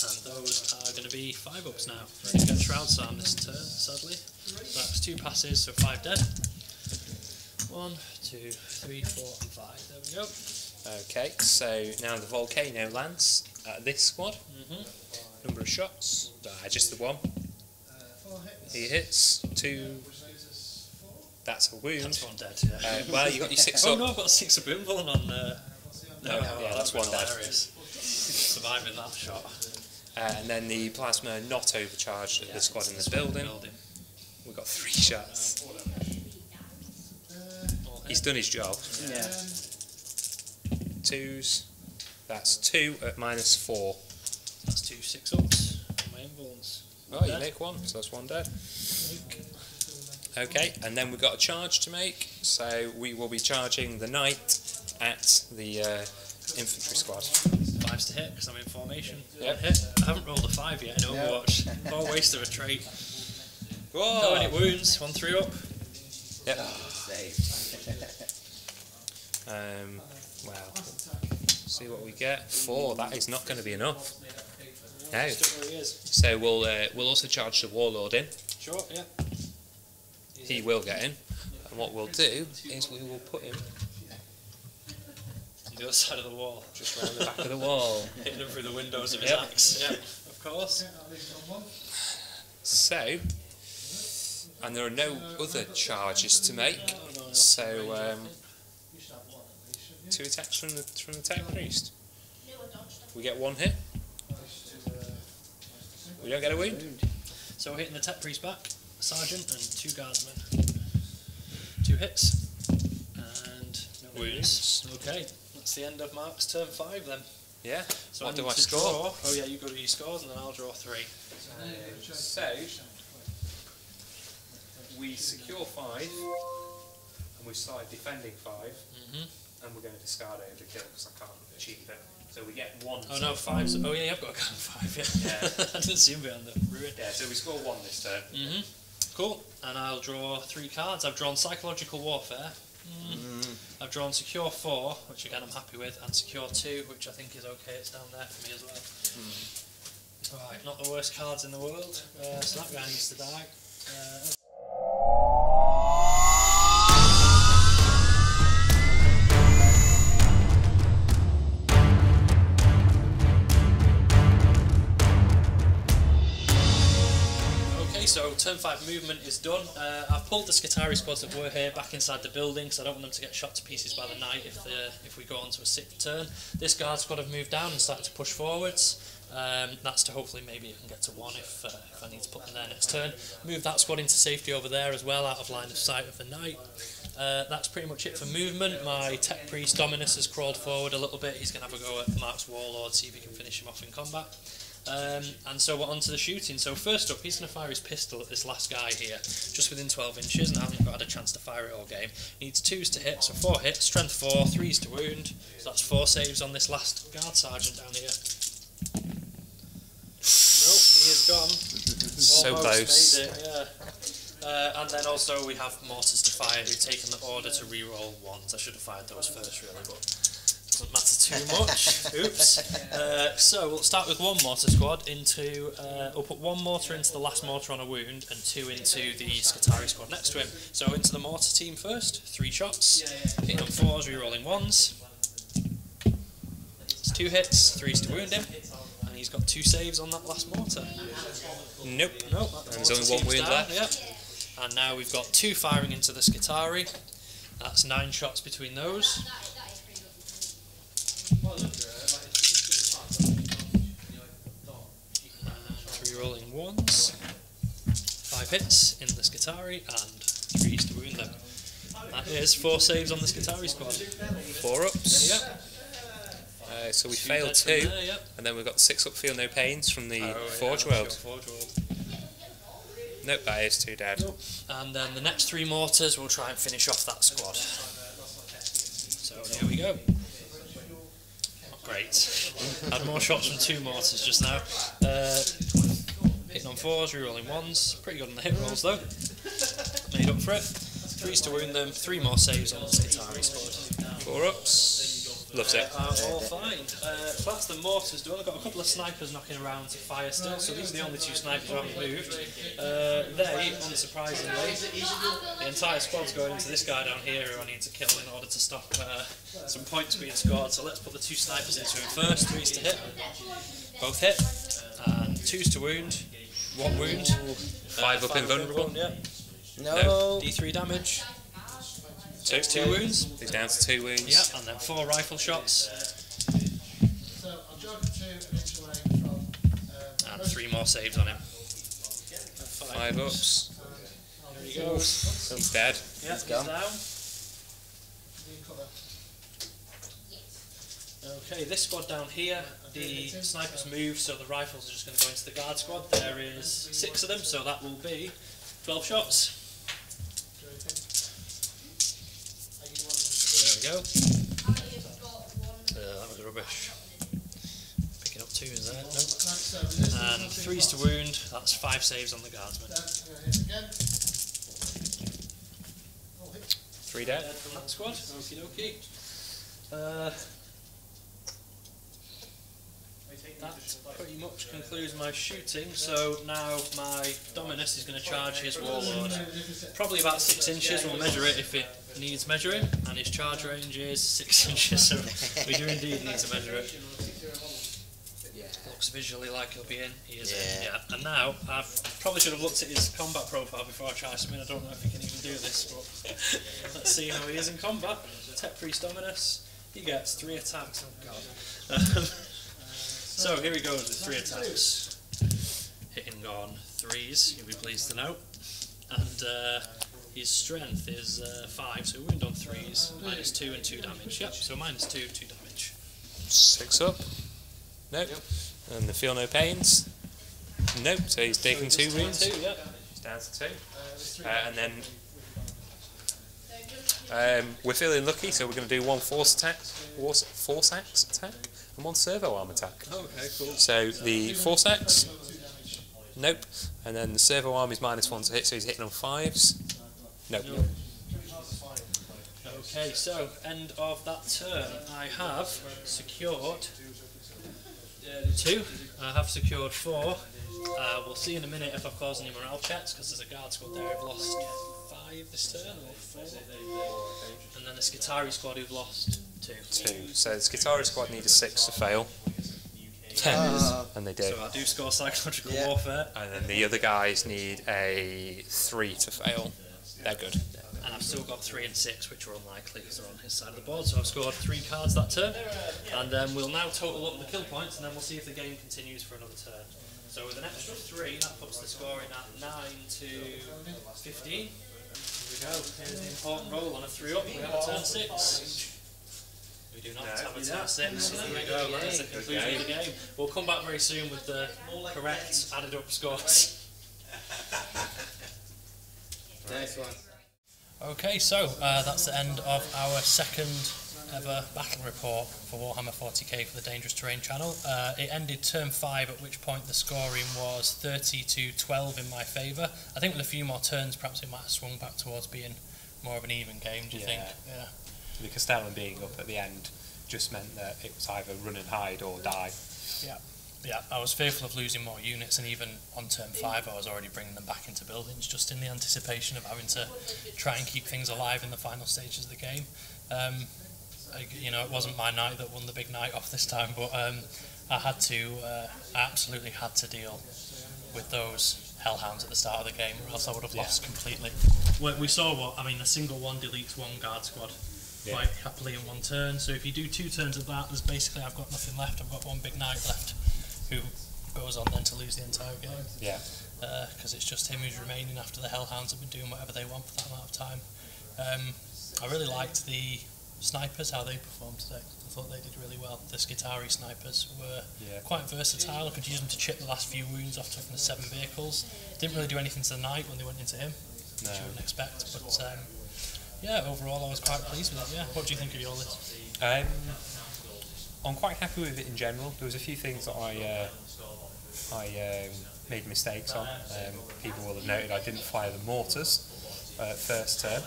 And those are going to be 5-ups now. Ready to get Shroud Psalm this turn, sadly. That's 2 passes, so 5 dead. 1, 2, 3, 4, and 5. There we go. Okay, so now the volcano lance at this squad. Number of shots, just the 1. 4 hits. He hits 2, That's a wound. That's one dead, yeah. Well, you got your 6 Oh up. no, I've got a 6 of Boomvullen on no, yeah, that's one dead. hilarious. Surviving that shot. And then the plasma not overcharged at the squad in the building. We've got 3 shots. He's done his job. Yeah. 2s. That's 2 at -4. That's 2 6-ups on my invulns. Oh, you make 1, so that's 1 dead. Okay, and then we've got a charge to make, so we will be charging the knight at the infantry squad. 5s to hit because I'm in formation. Yep. Hit. I haven't rolled a 5 yet in Overwatch. Oh, waste of a trait. Whoa! No, any wounds. 1 3 up. Yep. Safe. Well, see what we get. 4. That is not going to be enough. No. Still where he is. So we'll also charge the warlord in. Sure, yeah. He will get in, and what we'll do is we will put him On the other side of the wall. just round the back of the wall. Hitting him through the windows of his Yep. axe. Yeah, of course. So, and there are no other charges to make. So 2 attacks from the tech priest. We get 1 hit. We don't get a wound. So we're hitting the tech priest back, a sergeant and 2 guardsmen. 2 hits and no wounds. Okay, that's the end of Mark's turn 5 then. Yeah. So What I do need I to score? draw. Oh yeah, you go to your scores and then I'll draw 3. So we secure 5, and we started defending 5, and we're going to discard overkill because I can't achieve it. So we get 1. Oh no, 5's. Oh yeah, I've got a gun 5. Yeah. I didn't see him behind the ruin. Yeah. So we score 1 this turn. Cool. And I'll draw 3 cards. I've drawn Psychological Warfare. I've drawn Secure 4, which again I'm happy with, and Secure 2, which I think is okay. It's down there for me as well. Alright, not the worst cards in the world. So that guy needs to die. So turn 5 movement is done. I've pulled the Skitarii squads that were here back inside the building because I don't want them to get shot to pieces by the knight if we go on to a 6th turn. This guard squad have moved down and started to push forwards. That's to hopefully maybe I can get to 1 if I need to put them there next turn. Move that squad into safety over there as well, out of line of sight of the knight. That's pretty much it for movement. My tech priest Dominus has crawled forward a little bit. He's going to have a go at Mark's warlord, see if he can finish him off in combat. And so we're on to the shooting. So first up, he's going to fire his pistol at this last guy here, just within 12 inches, and I haven't had a chance to fire it all game. He needs 2s to hit, so 4 hits, strength 4, 3s to wound, so that's 4 saves on this last guard sergeant down here. Nope, he is gone. So close. Made it, yeah. And then also we have mortars to fire who've taken the order to reroll 1s. I should have fired those first really, but doesn't matter too much. Oops. So we'll start with 1 mortar squad into. We'll put 1 mortar into the last mortar on a wound and 2 into the Skitarii squad next to him. So into the mortar team first. 3 shots. Hitting on 4s, rerolling 1s. It's 2 hits, 3s to wound him, and he's got 2 saves on that last mortar. Nope. Nope. And there's only 1 wound left. Yep. And now we've got 2 firing into the Skitarii. That's 9 shots between those. 3 rolling 1s, 5 hits in the Skitarii, and 3s to wound them. That is 4 saves on the Skitarii squad. 4 ups. Yep. So we 2 failed dead from 2, there, yep. and then we've got the 6 up feel no pains from the Forge yeah, World. Forge World. Nope, that is 2 dead. Nope. And then the next 3 mortars will try and finish off that squad. So here we go. Great. Had more shots from 2 mortars just now. Hitting on 4s, rerolling 1s. Pretty good on the hit rolls though. Made up for it. 3s to wound them, 3 more saves on the Skitarii squad. 4 ups. Loves it. All fine. So that's the mortars done. I've got a couple of snipers knocking around to fire still, so these are the only 2 snipers who haven't moved. They, unsurprisingly, the entire squad's going into this guy down here who I need to kill in order to stop some points being scored. So let's put the 2 snipers into him first. 3s to hit. Both hit. And 2s to wound. 1 wound. 5 up invulnerable. Yeah. No. D3 damage. 2 wounds. He's down to 2 wounds. Yeah, and then 4 rifle shots. So I'll jog to an inch away from. And 3 more saves on him. 5 ups. There he goes. He's dead. Yeah, he's gone. down. You cover. Okay, this squad down here, the snipers move, so the rifles are just going to go into the guard squad. There is 6 of them, so that will be 12 shots. There we go. That was rubbish. Picking up 2s there. Nope. And 3s to wound, that's 5 saves on the guardsman. 3 dead. Dead from that squad. Okie dokie. That pretty much concludes my shooting, so now my Dominus is going to charge his Warlord. Probably about 6 inches, we'll measure it if it needs measuring, and his charge range is 6 inches, so we do indeed need to measure it. Looks visually like he'll be in, he is in, yeah. And now, I probably should have looked at his combat profile before I try something. I don't know if he can even do this, but let's see how he is in combat. Tech Priest Dominus, he gets 3 attacks, oh god. So here he goes with 3 attacks, hitting on 3s, you'll be pleased to know, and his strength is 5, so wound on 3s, -2 and 2 damage, yep, so -2, 2 damage. 6 up. Nope. And the feel no pains. Nope, so he's taking 2 wounds. 2, yep. He's down to 2. And then we're feeling lucky, so we're going to do 1 force attack and 1 servo arm attack. Okay, cool. So the force axe, nope, and then the servo arm is -1 to hit, so he's hitting on 5s. Nope. Okay, so end of that turn, I have secured 2, I have secured 4. We'll see in a minute if I've caused any morale checks, because there's a guard squad there who've lost 5 this turn, or 4. And then the Skitari squad who've lost 2. 2. So the Skitari squad need a 6 to fail. And they do. So I do score psychological warfare. And then the other guys need a 3 to fail. They're good. And I've still got 3 and 6, which are unlikely because they're on his side of the board. So I've scored 3 cards that turn. And we'll now total up the kill points, and then we'll see if the game continues for another turn. So with an extra 3, that puts the scoring at 9 to 15. Here we go. Here's the important roll on a 3 up. We have a turn 6. We do not have a turn 6. So there we go. That is the conclusion of the game. We'll come back very soon with the correct added up scores. Nice one. Okay, so that's the end of our second ever battle report for Warhammer 40k for the Dangerous Terrain channel. It ended turn 5, at which point the scoring was 30 to 12 in my favour. I think with a few more turns perhaps it might have swung back towards being more of an even game, do you think? Yeah. The Castellan being up at the end just meant that it was either run and hide or die. Yeah, I was fearful of losing more units, and even on turn 5 I was already bringing them back into buildings just in the anticipation of having to try and keep things alive in the final stages of the game. You know, it wasn't my knight that won the big night off this time, but I absolutely had to deal with those hellhounds at the start of the game, or else I would have lost completely. We saw a single one deletes 1 guard squad quite happily in 1 turn, so if you do 2 turns of that, there's basically, I've got nothing left. I've got 1 big knight left, who goes on then to lose the entire game. Yeah. Because it's just him who's remaining after the hellhounds have been doing whatever they want for that amount of time. I really liked the snipers, how they performed today. I thought they did really well. The Skitari snipers were quite versatile. I could use them to chip the last few wounds off from the 7 vehicles. Didn't really do anything to the knight when they went into him, which you wouldn't expect. But yeah, overall I was quite pleased with it. Yeah. What do you think of your list? I'm quite happy with it in general. There was a few things that I made mistakes on. People will have noted I didn't fire the mortars first turn.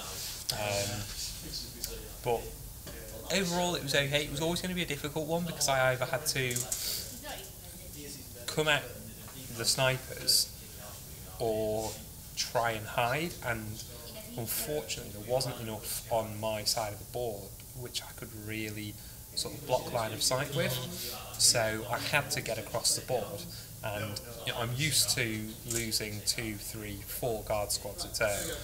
But overall it was okay. It was always going to be a difficult one because I either had to come at the snipers or try and hide, and unfortunately there wasn't enough on my side of the board which I could really sort of block line of sight with, so I had to get across the board, And I'm used to losing 2, 3, 4 guard squads a turn.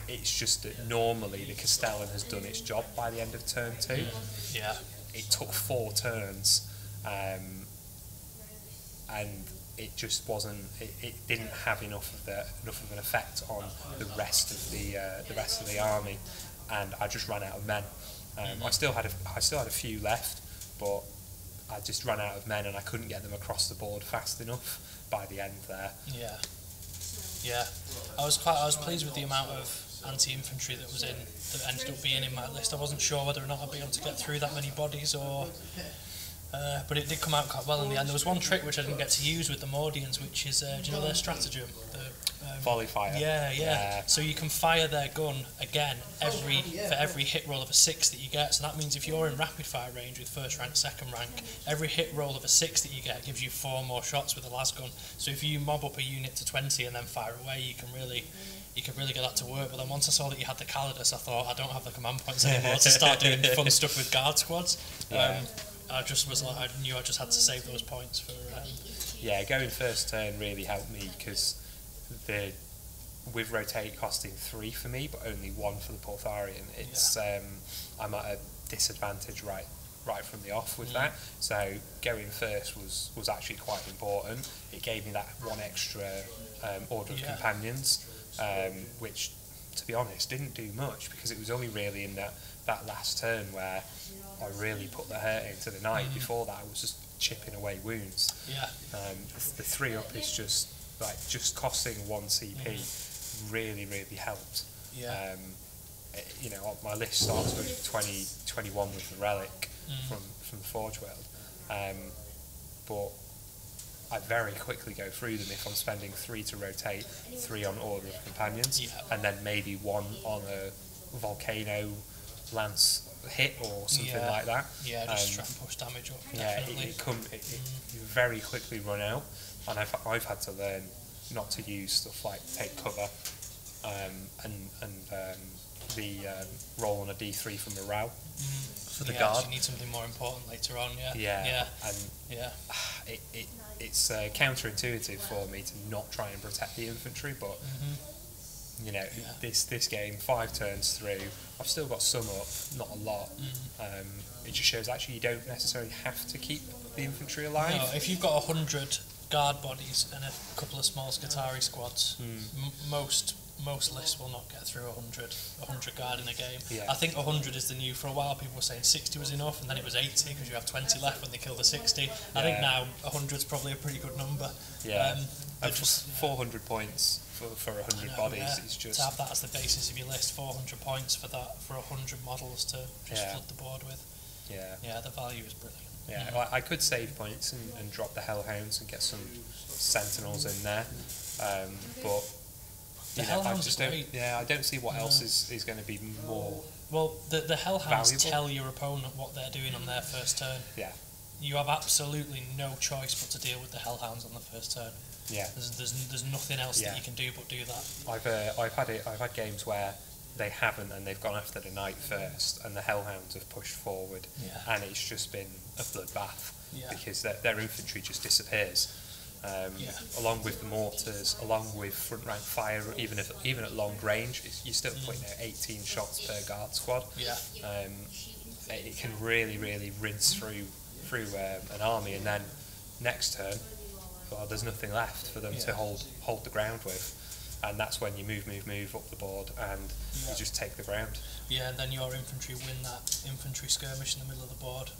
It's just that normally the Castellan has done its job by the end of turn 2. Yeah. It took 4 turns, and it just wasn't. It didn't have enough of an effect on the rest of the army, and I just ran out of men. I still had a few left, but I just ran out of men, and I couldn't get them across the board fast enough by the end there. Yeah. Yeah. I was pleased with the amount of anti-infantry that was in, that ended up being in my list. I wasn't sure whether or not I'd be able to get through that many bodies, or but it did come out quite well in the end. There was one trick which I didn't get to use with the Mordians, which is, do you know their stratagem? Volley fire. Yeah. So you can fire their gun again for every hit roll of a 6 that you get. So that means if you're in rapid fire range with first rank, second rank, every hit roll of a 6 that you get gives you 4 more shots with the las gun. So if you mob up a unit to 20 and then fire away, you can really get that to work. But then once I saw that you had the Calidus, I thought, I don't have the command points anymore to start doing fun stuff with guard squads. I just was like, I knew I just had to save those points for. Going first turn really helped me because with rotate costing 3 for me, but only 1 for the Porphyrion. It's I'm at a disadvantage right from the off with that. So going first was actually quite important. It gave me that 1 extra order of companions, which, to be honest, didn't do much because it was only really in that last turn where I really put the hurt into the knight. Before that, I was just chipping away wounds. The 3 up is just costing 1 CP really helped. My list starts with 21 with the relic from the Forge World, but I very quickly go through them if I'm spending 3 to rotate, 3 on Order of Companions, and then maybe 1 on a Volcano Lance hit or something like that. Just try and push damage up. It very quickly run out, and I've had to learn not to use stuff like take cover and the roll on a D3 for morale for the guard. You need something more important later on. It's counterintuitive for me to not try and protect the infantry, but this game, 5 turns through, I've still got some up, not a lot. It just shows actually you don't necessarily have to keep the infantry alive. No, if you've got 100 guard bodies and a couple of small Scutari squads, most lists will not get through 100 guard in a game. I think 100 is the new. For a while people were saying 60 was enough, and then it was 80 because you have 20 left when they kill the 60. I think now 100 is probably a pretty good number. Just 400 points for 100 bodies. It's just to have that as the basis of your list, 400 points for 100 models to just flood the board with. The value is brilliant. I could save points and drop the Hellhounds and get some Sentinels in there, but the Hellhounds are great. I don't see what else is going to be more. Well, the Hellhounds valuable. tell your opponent what they're doing on their first turn. You have absolutely no choice but to deal with the Hellhounds on the first turn. There's nothing else that you can do but do that. I've had games where they haven't, and they've gone after the knight first, and the Hellhounds have pushed forward, and it's just been a bloodbath because their infantry just disappears. Along with the mortars, along with front rank fire, even at long range, you're still putting out 18 shots per guard squad. It can really rinse through an army, and then next turn, there's nothing left for them to hold the ground with. And that's when you move up the board and you just take the ground. And then your infantry win that infantry skirmish in the middle of the board.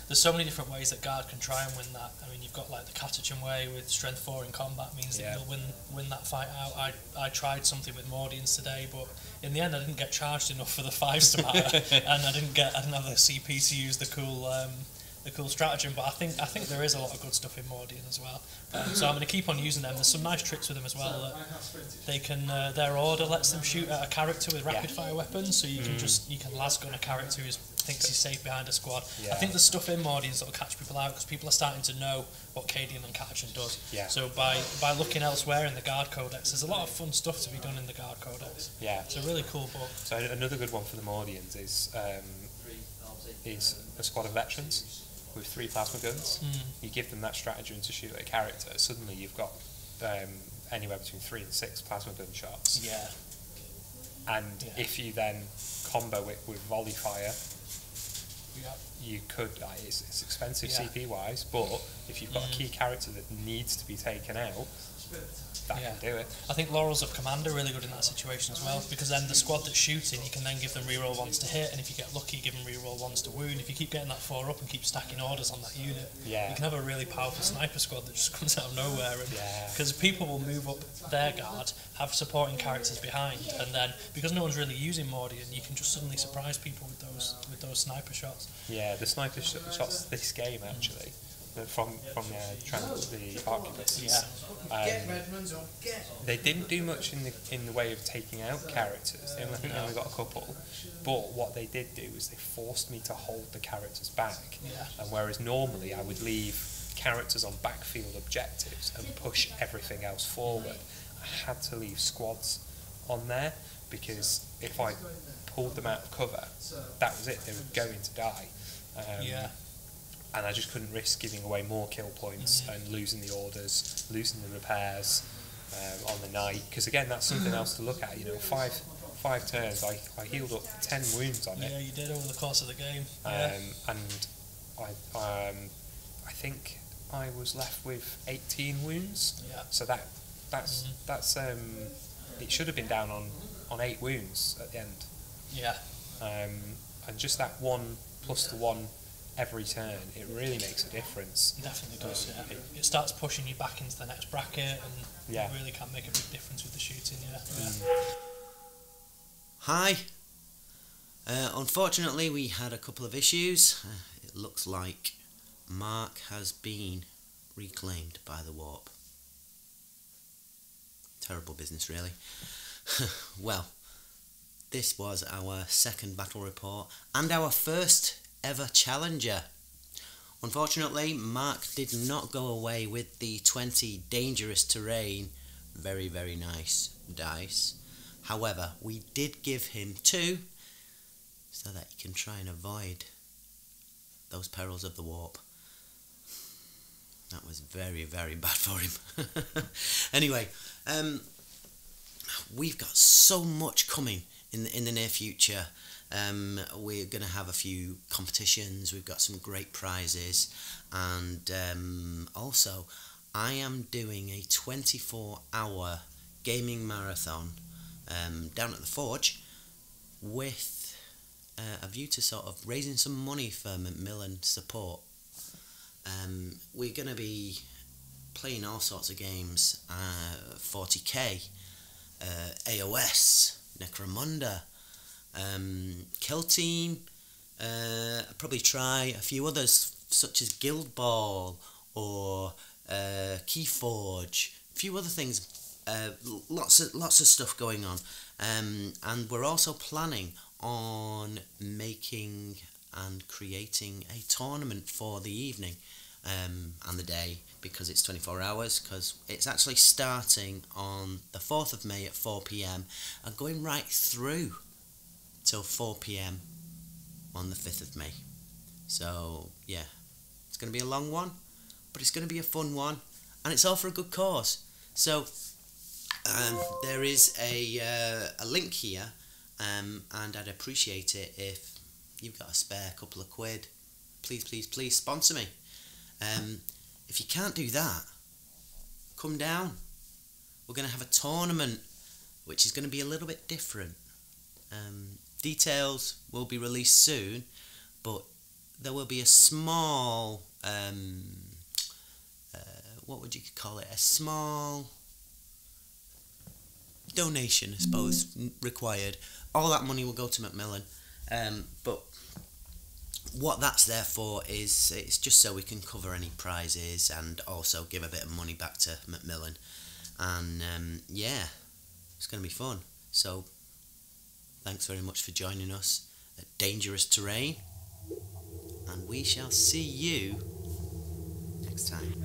There's so many different ways that Guard can try and win that. I mean, you've got like the Catachan way with strength 4 in combat means that you'll win that fight out. I tried something with Mordians today, but in the end I didn't get charged enough for the 5s to matter, and I didn't have the CP to use the cool stratagem. But I think there is a lot of good stuff in Mordian as well. So I'm going to keep on using them. There's some nice tricks with them as well. That they can their order lets them shoot at a character with rapid fire weapons, so you can las gun a character who thinks he's safe behind a squad. I think there's stuff in Mordians that'll catch people out because people are starting to know what Cadian and Catachan does. So by looking elsewhere in the Guard Codex, there's a lot of fun stuff to be done in the Guard Codex. It's a really cool book. So another good one for the Mordians is a squad of veterans. with 3 plasma guns. You give them that stratagem to shoot at a character, suddenly you've got anywhere between 3 and 6 plasma gun shots. Yeah. And if you then combo it with volley fire, you could, it's expensive CP wise, but if you've got a key character that needs to be taken out, that can do it. I think Laurels of Command are really good in that situation as well, because then the squad that's shooting, you can then give them reroll 1s to hit, and if you get lucky, give them reroll 1s to wound. If you keep getting that 4 up and keep stacking orders on that unit, you can have a really powerful sniper squad that just comes out of nowhere. Because people will move up their guard, have supporting characters behind, and then because no one's really using Mordian, you can just suddenly surprise people with those sniper shots. Yeah, the sniper shots this game actually. From the arquebuses. They didn't do much in the way of taking out characters. I think they only got a couple. But what they did do is they forced me to hold the characters back. And whereas normally I would leave characters on backfield objectives and push everything else forward, I had to leave squads on there, because if I pulled them out of cover, that was it. They were going to die. And I just couldn't risk giving away more kill points and losing the orders, losing the repairs on the night. Because again, that's something else to look at. You know, five turns, I healed up 10 wounds on it. Yeah, you did over the course of the game. And I think I was left with 18 wounds. So that's it should have been down on 8 wounds at the end. And just that 1 plus the 1 every turn, it really makes a difference. It definitely does, It starts pushing you back into the next bracket, and you really can make a big difference with the shooting, Hi. Unfortunately, we had a couple of issues. It looks like Mark has been reclaimed by the warp. Terrible business, really. Well, this was our second battle report, and our first ever challenger. Unfortunately, Mark did not go away with the 20 dangerous terrain, very, very nice dice. However, we did give him 2 so that he can try and avoid those perils of the warp. That was very, very bad for him. Anyway, we've got so much coming in the near future. We're going to have a few competitions. We've got some great prizes, and also I am doing a 24-hour gaming marathon down at the Forge with a view to sort of raising some money for Macmillan support. We're going to be playing all sorts of games, 40k, AOS, Necromunda, Kill Team, probably try a few others such as Guild Ball or Keyforge, a few other things, lots of stuff going on, and we're also planning on making and creating a tournament for the evening and the day, because it's 24 hours, because it's actually starting on the 4th of May at 4 PM and going right through till 4 PM on the 5th of May. So yeah, it's going to be a long one, but it's going to be a fun one, and it's all for a good cause. So there is a link here, and I'd appreciate it if you've got a spare couple of quid. Please sponsor me. If you can't do that, come down. We're going to have a tournament which is going to be a little bit different. Details will be released soon, but there will be a small, what would you call it? A small donation, I suppose, required. All that money will go to Macmillan, but what that's there for is it's just so we can cover any prizes and also give a bit of money back to Macmillan. And yeah, it's going to be fun. So thanks very much for joining us at Dangerous Terrain, and we shall see you next time.